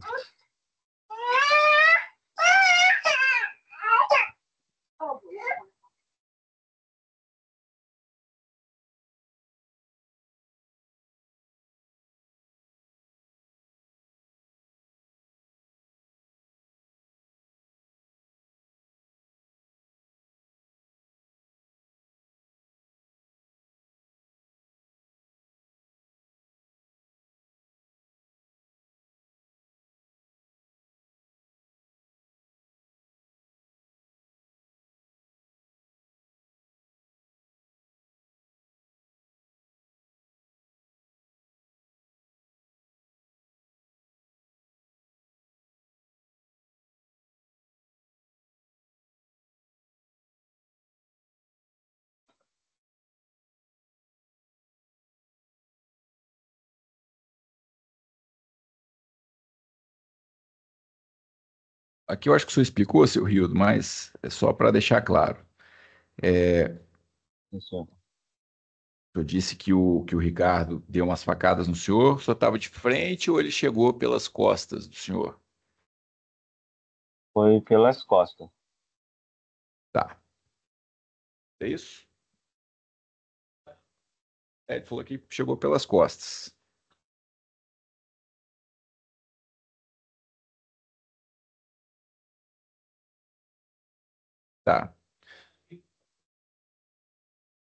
Aqui eu acho que o senhor explicou, seu Rildo, mas é só para deixar claro. Sim, senhor. O senhor disse que o Ricardo deu umas facadas no senhor. O senhor estava de frente ou ele chegou pelas costas do senhor? Foi pelas costas. Tá. É isso? Ele falou que chegou pelas costas. Tá.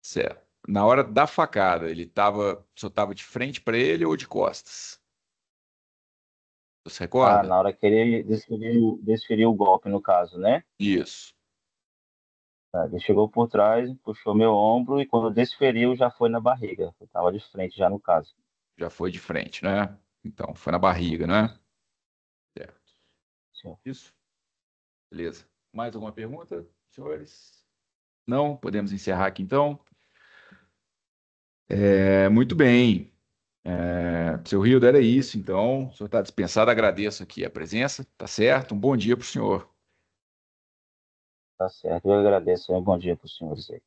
Certo. Na hora da facada, o senhor estava de frente para ele ou de costas? Você Ah, recorda? na hora que ele desferiu o golpe, no caso, né? Isso. Tá, ele chegou por trás, puxou meu ombro e quando desferiu já foi na barriga. Eu tava de frente já no caso. Já foi de frente, né? Então, foi na barriga, né? Certo. Senhor. Isso. Beleza. Mais alguma pergunta, senhores? Não? Podemos encerrar aqui então? Muito bem. Seu Hildo, era isso, então. O senhor está dispensado, agradeço aqui a presença, tá certo? Um bom dia para o senhor. Tá certo. Eu agradeço. Um bom dia para os senhores aí.